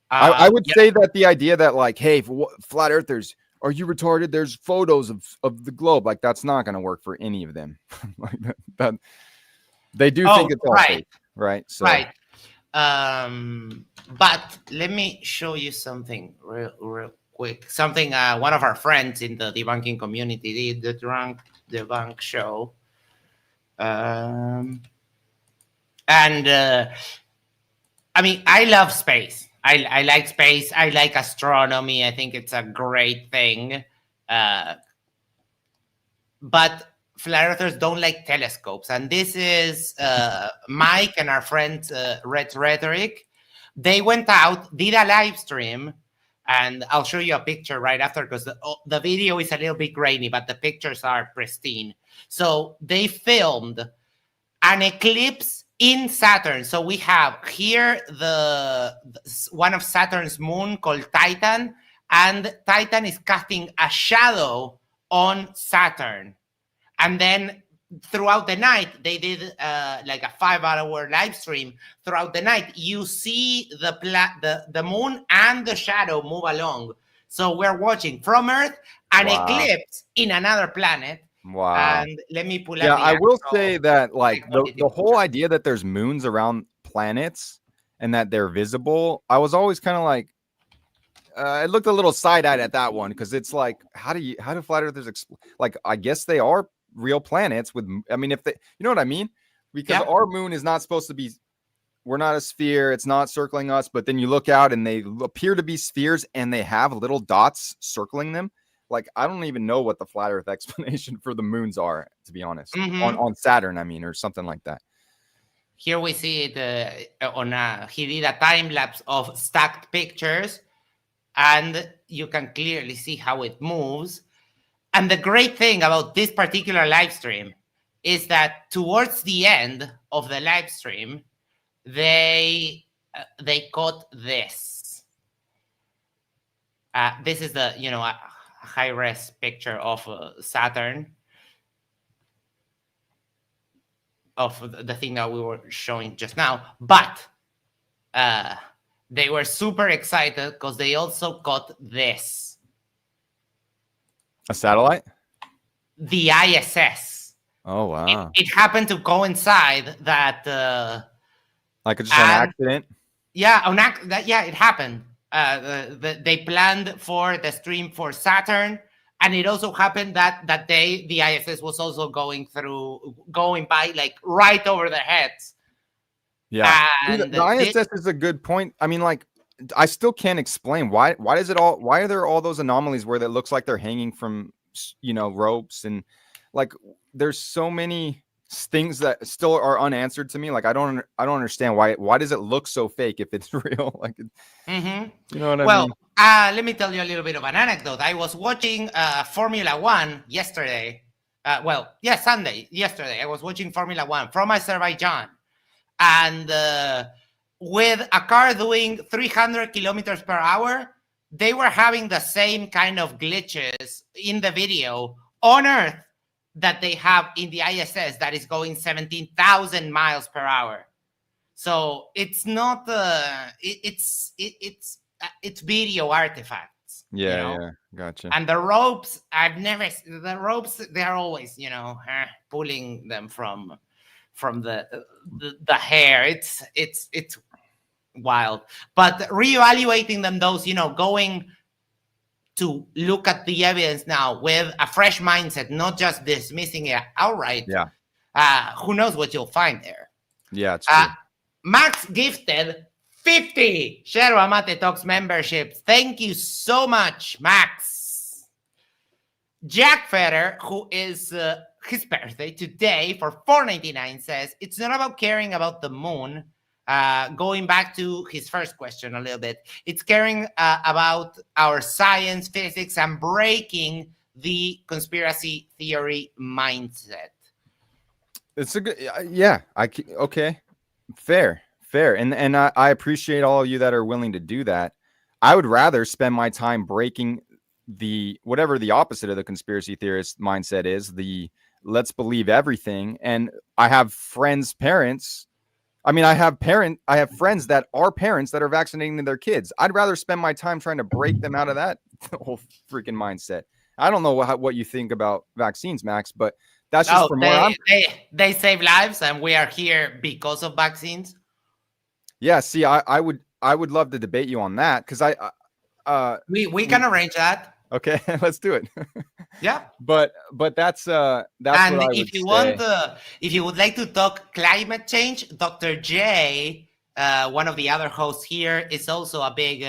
I would say that the idea that like, hey, flat earthers, are you retarded? There's photos of the globe. Like, that's not going to work for any of them. Like that they do think it's all fake, right? So. Right. But let me show you something real quick. Something one of our friends in the debunking community did, the Drunk Debunk Show. And I mean, I love space. I like space. I like astronomy. I think it's a great thing. But flat earthers don't like telescopes. And this is Mike and our friend Red Rhetoric. They went out, did a live stream, and I'll show you a picture right after, because the video is a little bit grainy, but the pictures are pristine. So they filmed an eclipse in Saturn. So we have here the one of Saturn's moon called Titan, and Titan is casting a shadow on Saturn. And then throughout the night, they did like a 5-hour live stream. Throughout the night, you see the moon and the shadow move along. So we're watching from Earth an eclipse in another planet. Wow. And let me pull up. Yeah, I will say that like the whole idea that there's moons around planets and that they're visible, I was always kind of like, I looked a little side-eyed at that one, because it's like, how do flat earthers like, I guess they are real planets with, I mean, if they, you know what I mean? Because our moon is not supposed to be, we're not a sphere, it's not circling us, but then you look out and they appear to be spheres and they have little dots circling them. Like, I don't even know what the flat earth explanation for the moons are, to be honest. On Saturn, I mean, or something like that. Here we see it he did a time lapse of stacked pictures, and you can clearly see how it moves. And the great thing about this particular live stream is that towards the end of the live stream, they caught this. This is the a high-res picture of Saturn, of the thing that we were showing just now. But they were super excited because they also caught this. A satellite? The ISS. Oh, wow. It happened to coincide that... like just an accident? Yeah, it happened. They planned for the stream for Saturn, and it also happened that day the ISS was also going by like right over their heads. Yeah. See, And the ISS is a good point. I mean, like, I still can't explain why are there all those anomalies where it looks like they're hanging from, ropes, and like there's so many things that still are unanswered to me. Like, I don't understand why does it look so fake if it's real? Like, Mhm. you know what I Well, mean? let me tell you a little bit of an anecdote. I was watching Formula One yesterday. Sunday, yesterday. I was watching Formula One from Azerbaijan. And with a car doing 300 kilometers per hour, they were having the same kind of glitches in the video on Earth that they have in the ISS that is going 17,000 miles per hour. So it's not it's video artifacts. Yeah, gotcha. And the ropes, they're always pulling them from the hair. It's wild. But reevaluating them, those going to look at the evidence now with a fresh mindset, not just dismissing it outright. Yeah. Who knows what you'll find there? Yeah, it's true. Max gifted 50 Yerba Mate Talks memberships. Thank you so much, Max. Jack Fetter, who is his birthday today, for $4.99, says, it's not about caring about the moon. Going back to his first question a little bit, it's caring about our science, physics, and breaking the conspiracy theory mindset. It's a good, okay, fair, and I appreciate all of you that are willing to do that. I would rather spend my time breaking whatever the opposite of the conspiracy theorist mindset is, the let's believe everything. And I have parents. I mean, I have friends that are parents that are vaccinating their kids. I'd rather spend my time trying to break them out of that whole freaking mindset. I don't know what you think about vaccines, Max, but that's just from where they save lives, and we are here because of vaccines. Yeah, see, I would love to debate you on that, because we can arrange that. Okay, let's do it. Yeah, but that's and what I would if you say. if you would like to talk climate change, Dr. J, one of the other hosts here, is also a big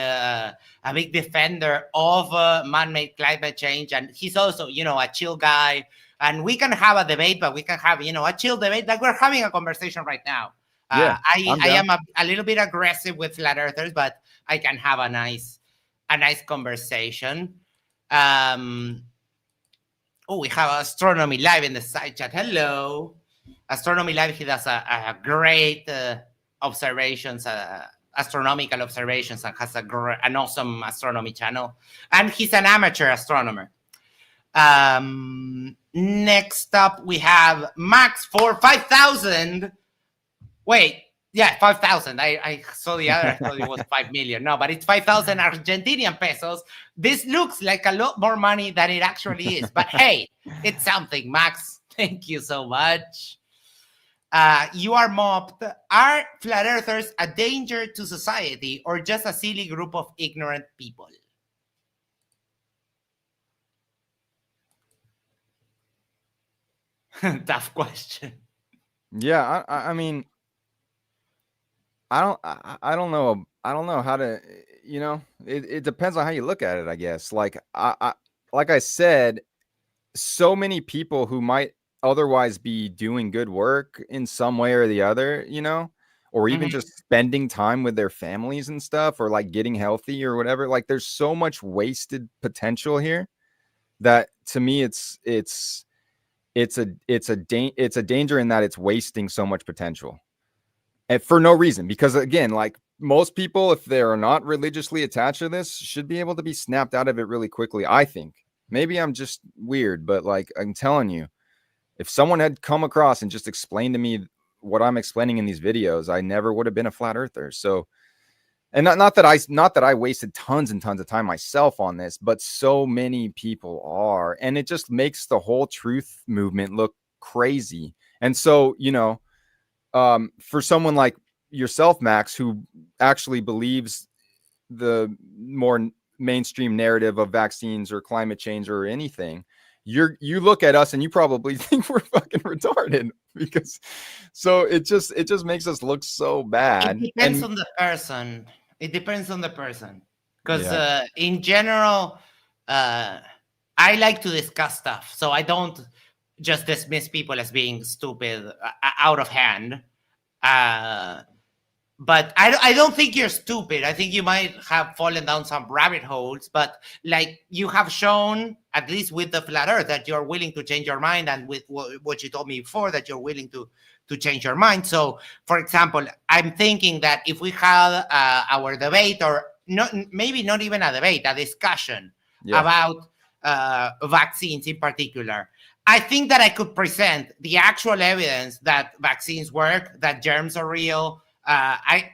defender of man-made climate change, and he's also a chill guy. And we can have a debate, but we can have a chill debate, like we're having a conversation right now. Yeah, I am a little bit aggressive with flat earthers, but I can have a nice conversation. We have Astronomy Live in the side chat. Hello, Astronomy Live. He does a great observations, astronomical observations, and has an awesome astronomy channel. And he's an amateur astronomer. Next up, we have Max for 5,000. Wait. Yeah, 5,000. I saw the other. I thought it was 5 million. No, but it's 5,000 Argentinian pesos. This looks like a lot more money than it actually is. But hey, it's something, Max. Thank you so much. You are mobbed. Are flat earthers a danger to society or just a silly group of ignorant people? Tough question. Yeah, I mean, I don't know. I don't know how to, it depends on how you look at it, I guess. Like like I said, so many people who might otherwise be doing good work in some way or the other, or even just spending time with their families and stuff, or like getting healthy or whatever. Like, there's so much wasted potential here that, to me, it's a danger in that it's wasting so much potential. And for no reason, because again, like most people, if they're not religiously attached to this, should be able to be snapped out of it really quickly. I think maybe I'm just weird, but like, I'm telling you, if someone had come across and just explained to me what I'm explaining in these videos, I never would have been a flat earther. So, and not that I wasted tons and tons of time myself on this, but so many people are, and it just makes the whole truth movement look crazy. And so, for someone like yourself, Max, who actually believes the more mainstream narrative of vaccines or climate change or anything, you look at us and you probably think we're fucking retarded. because so it just makes us look so bad. It depends And on the person. It depends on the person. Because Yeah. in general, I like to discuss stuff. So I don't just dismiss people as being stupid out of hand. But I don't think you're stupid. I think you might have fallen down some rabbit holes, but like you have shown, at least with the flat earth, that you're willing to change your mind, and with what you told me before, that you're willing to change your mind. So, for example, I'm thinking that if we had our debate, or not, maybe not even a debate, a discussion Yeah. about vaccines in particular, I think that I could present the actual evidence that vaccines work, that germs are real. I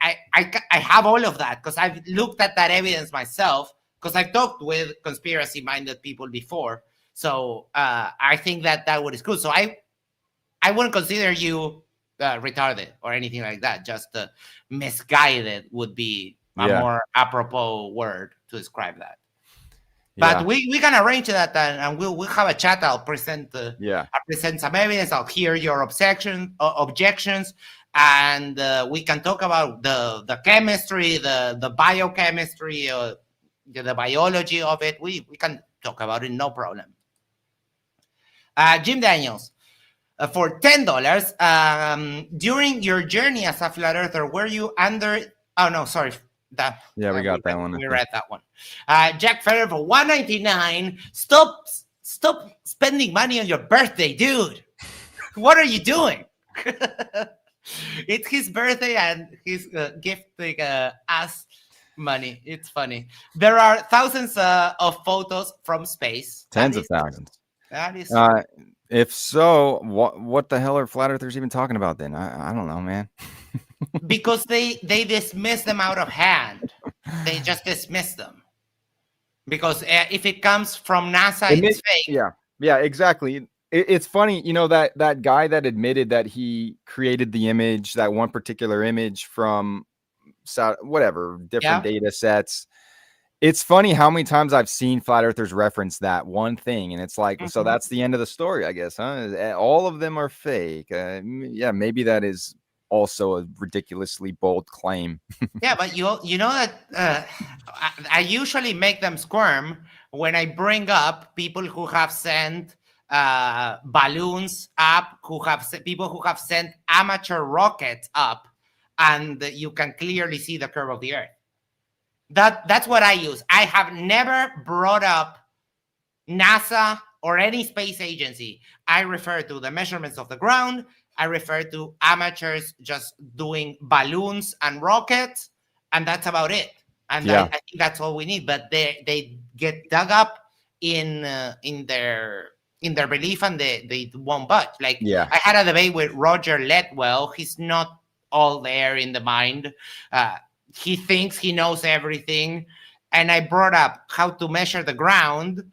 have all of that because I've looked at that evidence myself, because I've talked with conspiracy-minded people before. So I think that would is good. So I wouldn't consider you retarded or anything like that. Just misguided would be a Yeah. more apropos word to describe that. But Yeah. we can arrange that, and we'll have a chat. I'll present Yeah. I'll present some evidence. I'll hear your objections, and we can talk about the chemistry, the biochemistry, the biology of it. We can talk about it, no problem. Jim Daniels, for $10, during your journey as a flat earther, were you under? Oh no, sorry. Yeah, we got that one. We read that one. Jack Ferrer for $1.99. Stop spending money on your birthday, dude. What are you doing? It's his birthday, and he's gifting us money. It's funny. There are thousands of photos from space. Tens of thousands. That is If so, what the hell are flat earthers even talking about then? I don't know, man. because they dismiss them out of hand. They just dismiss them because if it comes from NASA, it's fake. Yeah, exactly. It's funny, that guy that admitted that he created the image, that one particular image from different data sets. It's funny how many times I've seen flat earthers reference that one thing, and it's like, so that's the end of the story, I guess, huh? All of them are fake. Yeah, maybe that is also a ridiculously bold claim. Yeah, but you know that I usually make them squirm when I bring up people who have sent balloons up, people who have sent amateur rockets up, and you can clearly see the curve of the Earth. That's what I use. I have never brought up NASA or any space agency. I refer to the measurements of the ground. I refer to amateurs just doing balloons and rockets, and that's about it. And I think that's all we need. But they get dug up in their belief, and they won't budge. Like I had a debate with Roger Letwell. He's not all there in the mind. He thinks he knows everything, and I brought up how to measure the ground.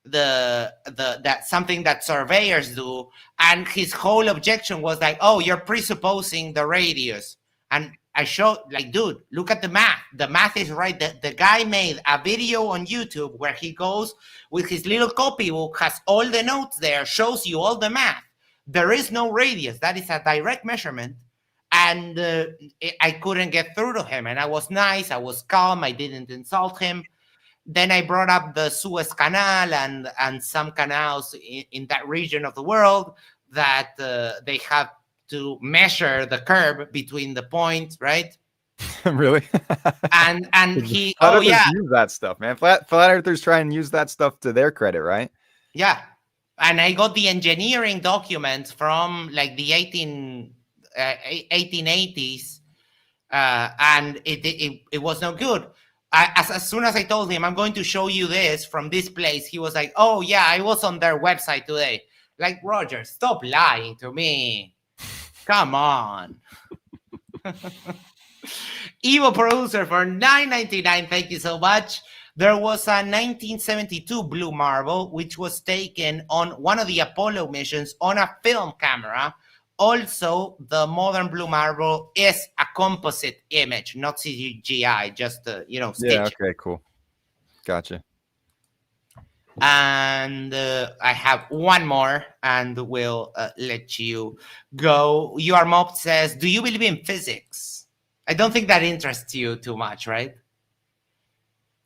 That something that surveyors do, and his whole objection was like, oh, you're presupposing the radius. And I showed, like, dude, look at the math. The math is right. The guy made a video on YouTube where he goes with his little copybook, has all the notes there, shows you all the math. There is no radius. That is a direct measurement. And I couldn't get through to him. And I was nice. I was calm. I didn't insult him. Then I brought up the Suez Canal and some canals in that region of the world that they have to measure the curve between the points, right? Really? and he, use that stuff, man. Flat earthers try and use that stuff to their credit, right? Yeah. And I got the engineering documents from like the 1880s, and it was no good. As soon as I told him, I'm going to show you this from this place, he was like, oh, yeah, I was on their website today. Like, Roger, stop lying to me. Come on. Evo Producer for $9.99. Thank you so much. There was a 1972 Blue Marble, which was taken on one of the Apollo missions on a film camera. Also, the modern Blue Marble is a composite image, not CGI, just, stitch. Yeah, okay, cool. Gotcha. And I have one more, and we'll let you go. Your mob says, "Do you believe in physics?" I don't think that interests you too much, right?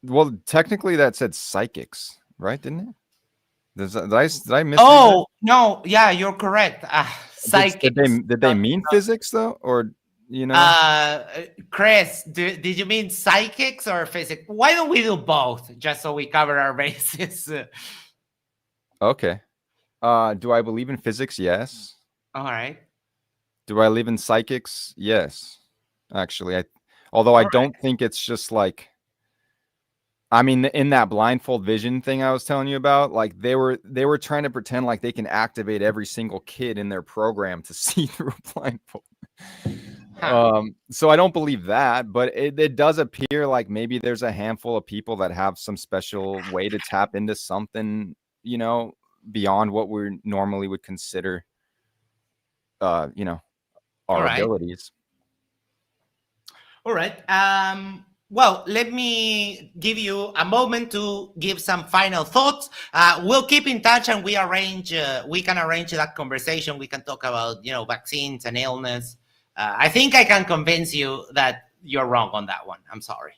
Well, technically that said psychics, right? Didn't it? Did I miss? Oh no, yeah, you're correct. Psychics. Did they mean physics though, or Chris, did you mean psychics or physics? Why don't we do both, just so we cover our bases? Okay. Do I believe in physics? Yes. All right. Do I believe in psychics? Yes. Actually, although I don't think it's just like, I mean, in that blindfold vision thing I was telling you about, like they were trying to pretend like they can activate every single kid in their program to see through a blindfold. So I don't believe that, but it does appear like maybe there's a handful of people that have some special way to tap into something, beyond what we normally would consider, our abilities. All right. Well, let me give you a moment to give some final thoughts. We'll keep in touch, and we can arrange that conversation. We can talk about, vaccines and illness. I think I can convince you that you're wrong on that one. I'm sorry,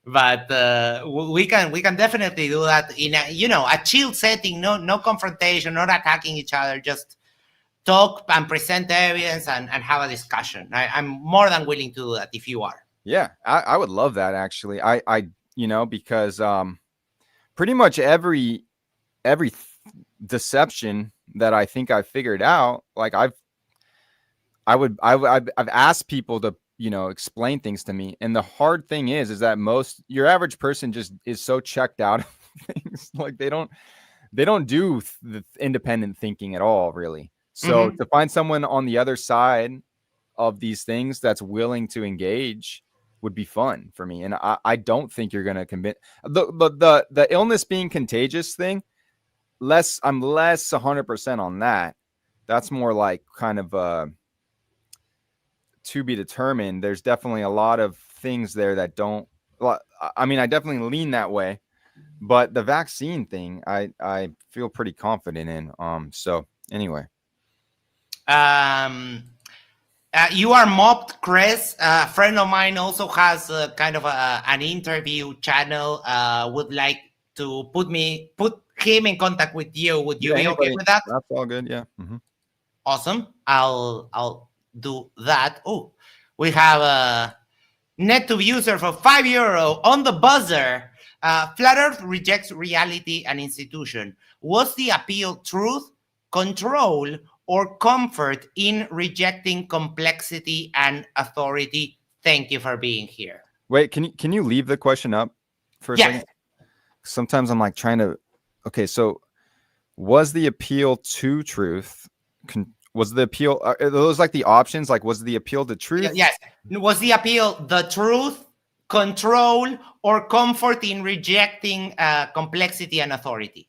but we can definitely do that in a chill setting. No confrontation, not attacking each other. Just talk and present evidence and have a discussion. I'm more than willing to do that if you are. Yeah, I would love that actually. I because pretty much every deception that I think I've figured out, like I've asked people to explain things to me, and the hard thing is that your average person just is so checked out of things. Like they don't do the independent thinking at all, really. So to find someone on the other side of these things that's willing to engage would be fun for me. And I don't think you're going to commit the illness being contagious thing. I'm less 100% on that. That's more like kind of to be determined. There's definitely a lot of things there that don't. I mean, I definitely lean that way, but the vaccine thing, I feel pretty confident in. So anyway. You are mobbed, Chris. A friend of mine also has kind of an interview channel. Would like to put him in contact with you. Would you be okay with that? That's all good. Yeah. Mm-hmm. Awesome. I'll do that. Oh, we have a NetTube user for €5 on the buzzer. Flat Earth rejects reality and institution. What's the appeal? Truth, control, or comfort in rejecting complexity and authority? Thank you for being here. Wait, can you leave the question up for a second? Sometimes I'm like trying to. Okay, so was the appeal to truth? Was the appeal? Are those like the options? Like, was the appeal to truth? Yes. Was the appeal the truth, control, or comfort in rejecting complexity and authority?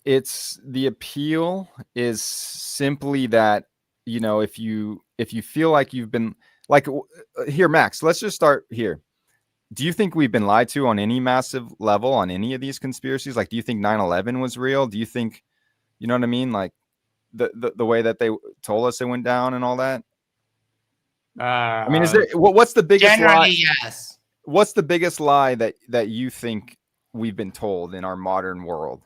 It's the appeal is simply that, if you feel like you've been like here, Max, let's just start here. Do you think we've been lied to on any massive level on any of these conspiracies? Like, do you think 9/11 was real? Do you think, you know what I mean? Like the way that they told us it went down and all that? I mean, is there what's the biggest generally lie? Yes. What's the biggest lie that you think we've been told in our modern world?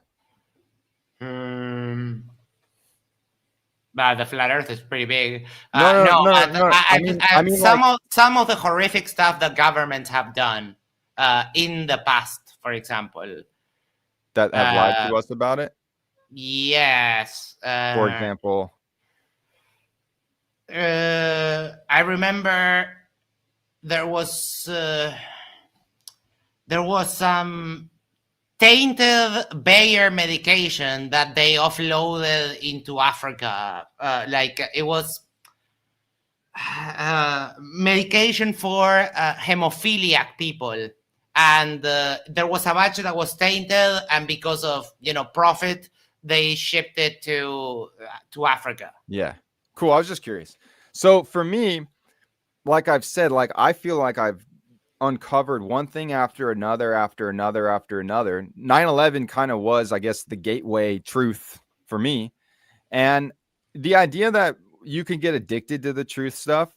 The flat Earth is pretty big. No. I mean, some like, of the horrific stuff that governments have done in the past, for example, that have lied to us about it. Yes. For example. I remember there was some tainted Bayer medication that they offloaded into Africa. Like it was medication for hemophiliac people, and there was a batch that was tainted, and because of profit, they shipped it to Africa. Yeah. Cool. I was just curious. So for me, like I've said, like I feel like I've uncovered one thing after another, after another, after another. 9/11 kind of was, I guess, the gateway truth for me. And the idea that you can get addicted to the truth stuff,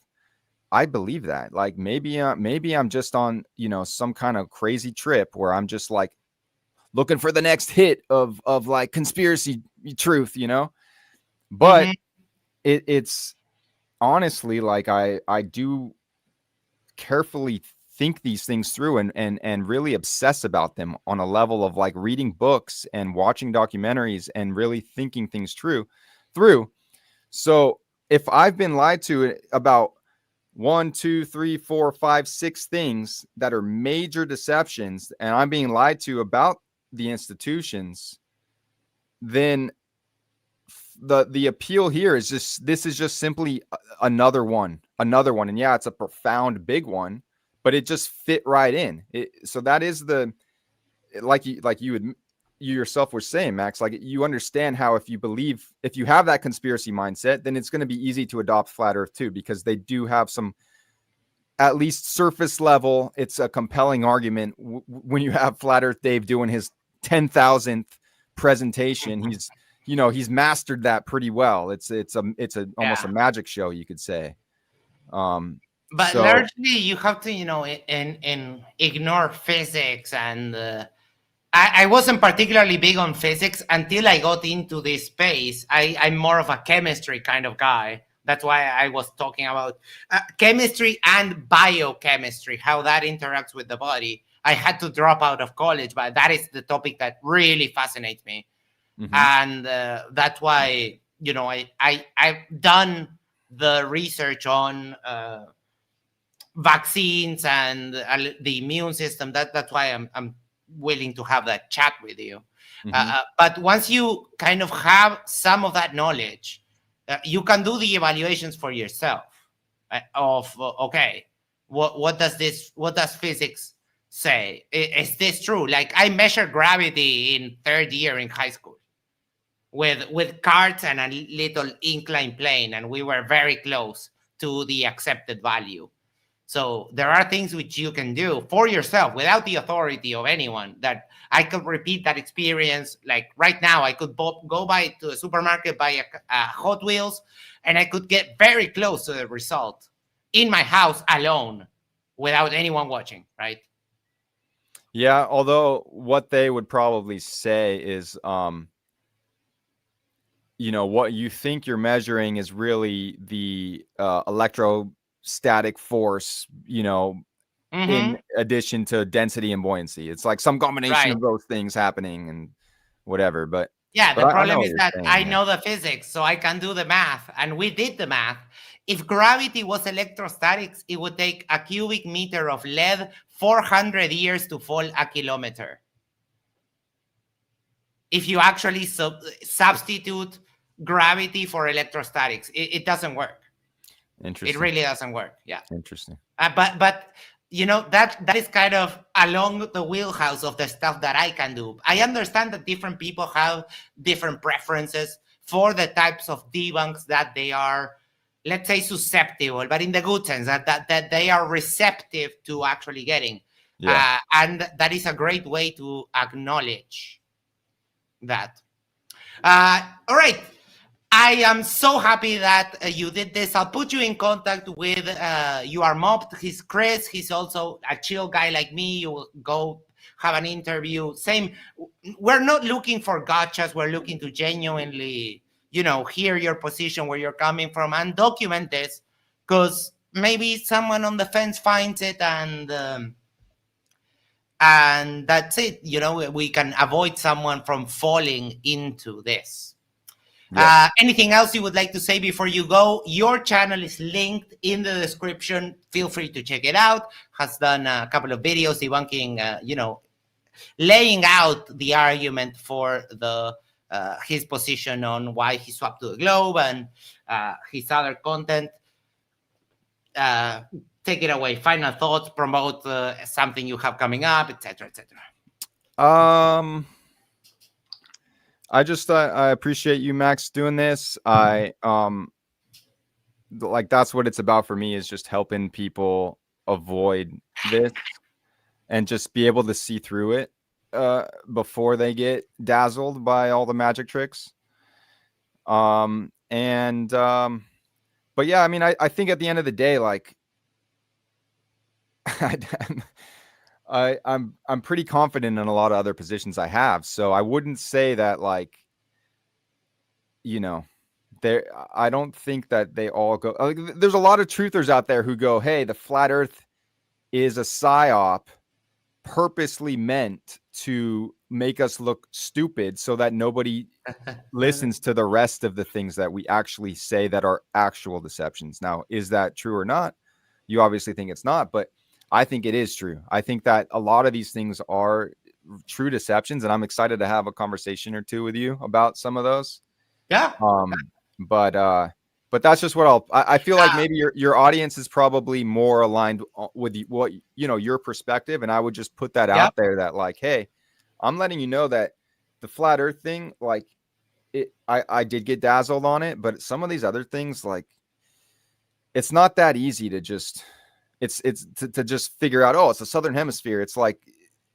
I believe that. Like maybe I'm just on, some kind of crazy trip where I'm just like looking for the next hit of like conspiracy truth, But Mhm. it's honestly like I do carefully think these things through and really obsess about them on a level of like reading books and watching documentaries and really thinking things through. So if I've been lied to about 1, 2, 3, 4, 5, 6 things that are major deceptions, and I'm being lied to about the institutions, then the appeal here is this is just simply another one. And yeah, it's a profound big one, but it just fit right in. So that is like you yourself were saying, Max, like you understand how if you have that conspiracy mindset, then it's going to be easy to adopt flat earth too, because they do have some, at least surface level, it's a compelling argument. When you have Flat Earth Dave doing his 10,000th presentation, he's mastered that pretty well. It's almost a magic show, you could say. But So largely, you have to, and ignore physics. And I wasn't particularly big on physics until I got into this space. I'm more of a chemistry kind of guy. That's why I was talking about chemistry and biochemistry, how that interacts with the body. I had to drop out of college, but that is the topic that really fascinates me. And that's why I've done the research on vaccines and the immune system. That's why I'm willing to have that chat with you. But once you kind of have some of that knowledge, you can do the evaluations for yourself of okay, what does physics say? Is this true? Like I measured gravity in third year in high school with cards and a little inclined plane, and we were very close to the accepted value. So there are things which you can do for yourself without the authority of anyone, that I could repeat that experience. Like right now, I could go by to a supermarket, buy a Hot Wheels, and I could get very close to the result in my house alone without anyone watching, right? yeah, although what they would probably say is, what you think you're measuring is really the electrostatic force, in addition to density and buoyancy. It's like some combination Right. of those things happening and whatever. But Yeah, the I know problem what is you're that saying, I yeah. know the physics, so I can do the math. And we did the math. If gravity was electrostatics, it would take a cubic meter of lead 400 years to fall a kilometer. If you actually substitute gravity for electrostatics, it doesn't work. It Interesting. really doesn't work. Yeah. Interesting. But that is kind of along the wheelhouse of the stuff that I can do. I understand that different people have different preferences for the types of debunks that they are, let's say, susceptible, but in the good sense that they are receptive to actually getting. Yeah. And that is a great way to acknowledge that. All right. I am so happy that you did this. I'll put you in contact with your mob. He's Chris. He's also a chill guy like me. You will go have an interview. Same. We're not looking for gotchas. We're looking to genuinely, hear your position, where you're coming from, and document this, because maybe someone on the fence finds it, and that's it. We can avoid someone from falling into this. Yes. Anything else you would like to say before you go? Your channel is linked in the description. Feel free to check it out. Has done a couple of videos debunking, laying out the argument for his position on why he swapped to the globe, and his other content. Take it away. Final thoughts. Promote something you have coming up, etc., etc. I appreciate you, Max, doing this. I like that's what it's about for me, is just helping people avoid this and just be able to see through it before they get dazzled by all the magic tricks. But yeah, I mean, I think at the end of the day, like I'm pretty confident in a lot of other positions I have. So I wouldn't say that, like, you know, I don't think that they all go. Like, there's a lot of truthers out there who go, hey, the flat earth is a psyop purposely meant to make us look stupid so that nobody listens to the rest of the things that we actually say that are actual deceptions. Now, is that true or not? You obviously think it's not, but I think it is true. I think that a lot of these things are true deceptions, and I'm excited to have a conversation or two with you about some of those. Yeah. But that's just what I feel like maybe your audience is probably more aligned with what, you know, your perspective. And I would just put that out there that, like, hey, I'm letting you know that the flat earth thing, like, I did get dazzled on it, but some of these other things, like, it's not that easy to just, to just figure out, oh, it's the southern hemisphere. It's like,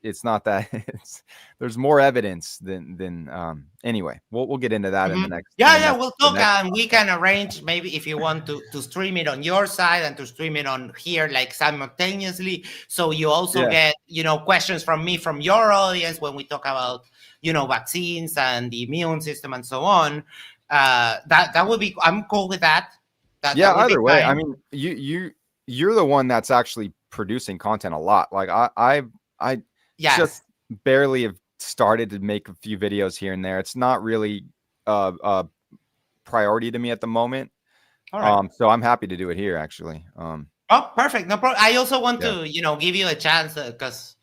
it's not that. There's more evidence than anyway, we'll get into that in the next. We'll talk, and we can arrange, maybe if you want to stream it on your side and to stream it on here, like, simultaneously, so you also get, you know, questions from me, from your audience, when we talk about, you know, vaccines and the immune system and so on. That would be, I'm cool with that. That either way, I mean, you're the one that's actually producing content a lot. Like, I just barely have started to make a few videos here and there. It's not really a priority to me at the moment. All right. So I'm happy to do it here, actually. Oh, perfect. No problem. I also want to, you know, give you a chance, because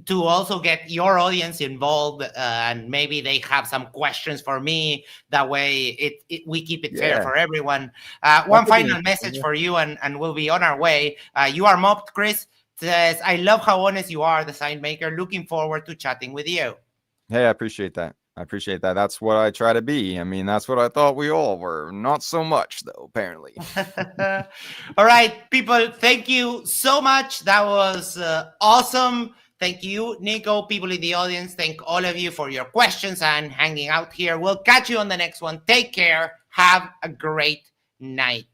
to also get your audience involved, and maybe they have some questions for me. That way we keep it fair for everyone. One final message for you, and we'll be on our way. You are mobbed, Chris. Says, I love how honest you are, the sign maker. Looking forward to chatting with you. Hey, I appreciate that. That's what I try to be. I mean, that's what I thought we all were. Not so much, though, apparently. All right, people, thank you so much. That was awesome. Thank you, Nico. People in the audience, thank all of you for your questions and hanging out here. We'll catch you on the next one. Take care. Have a great night.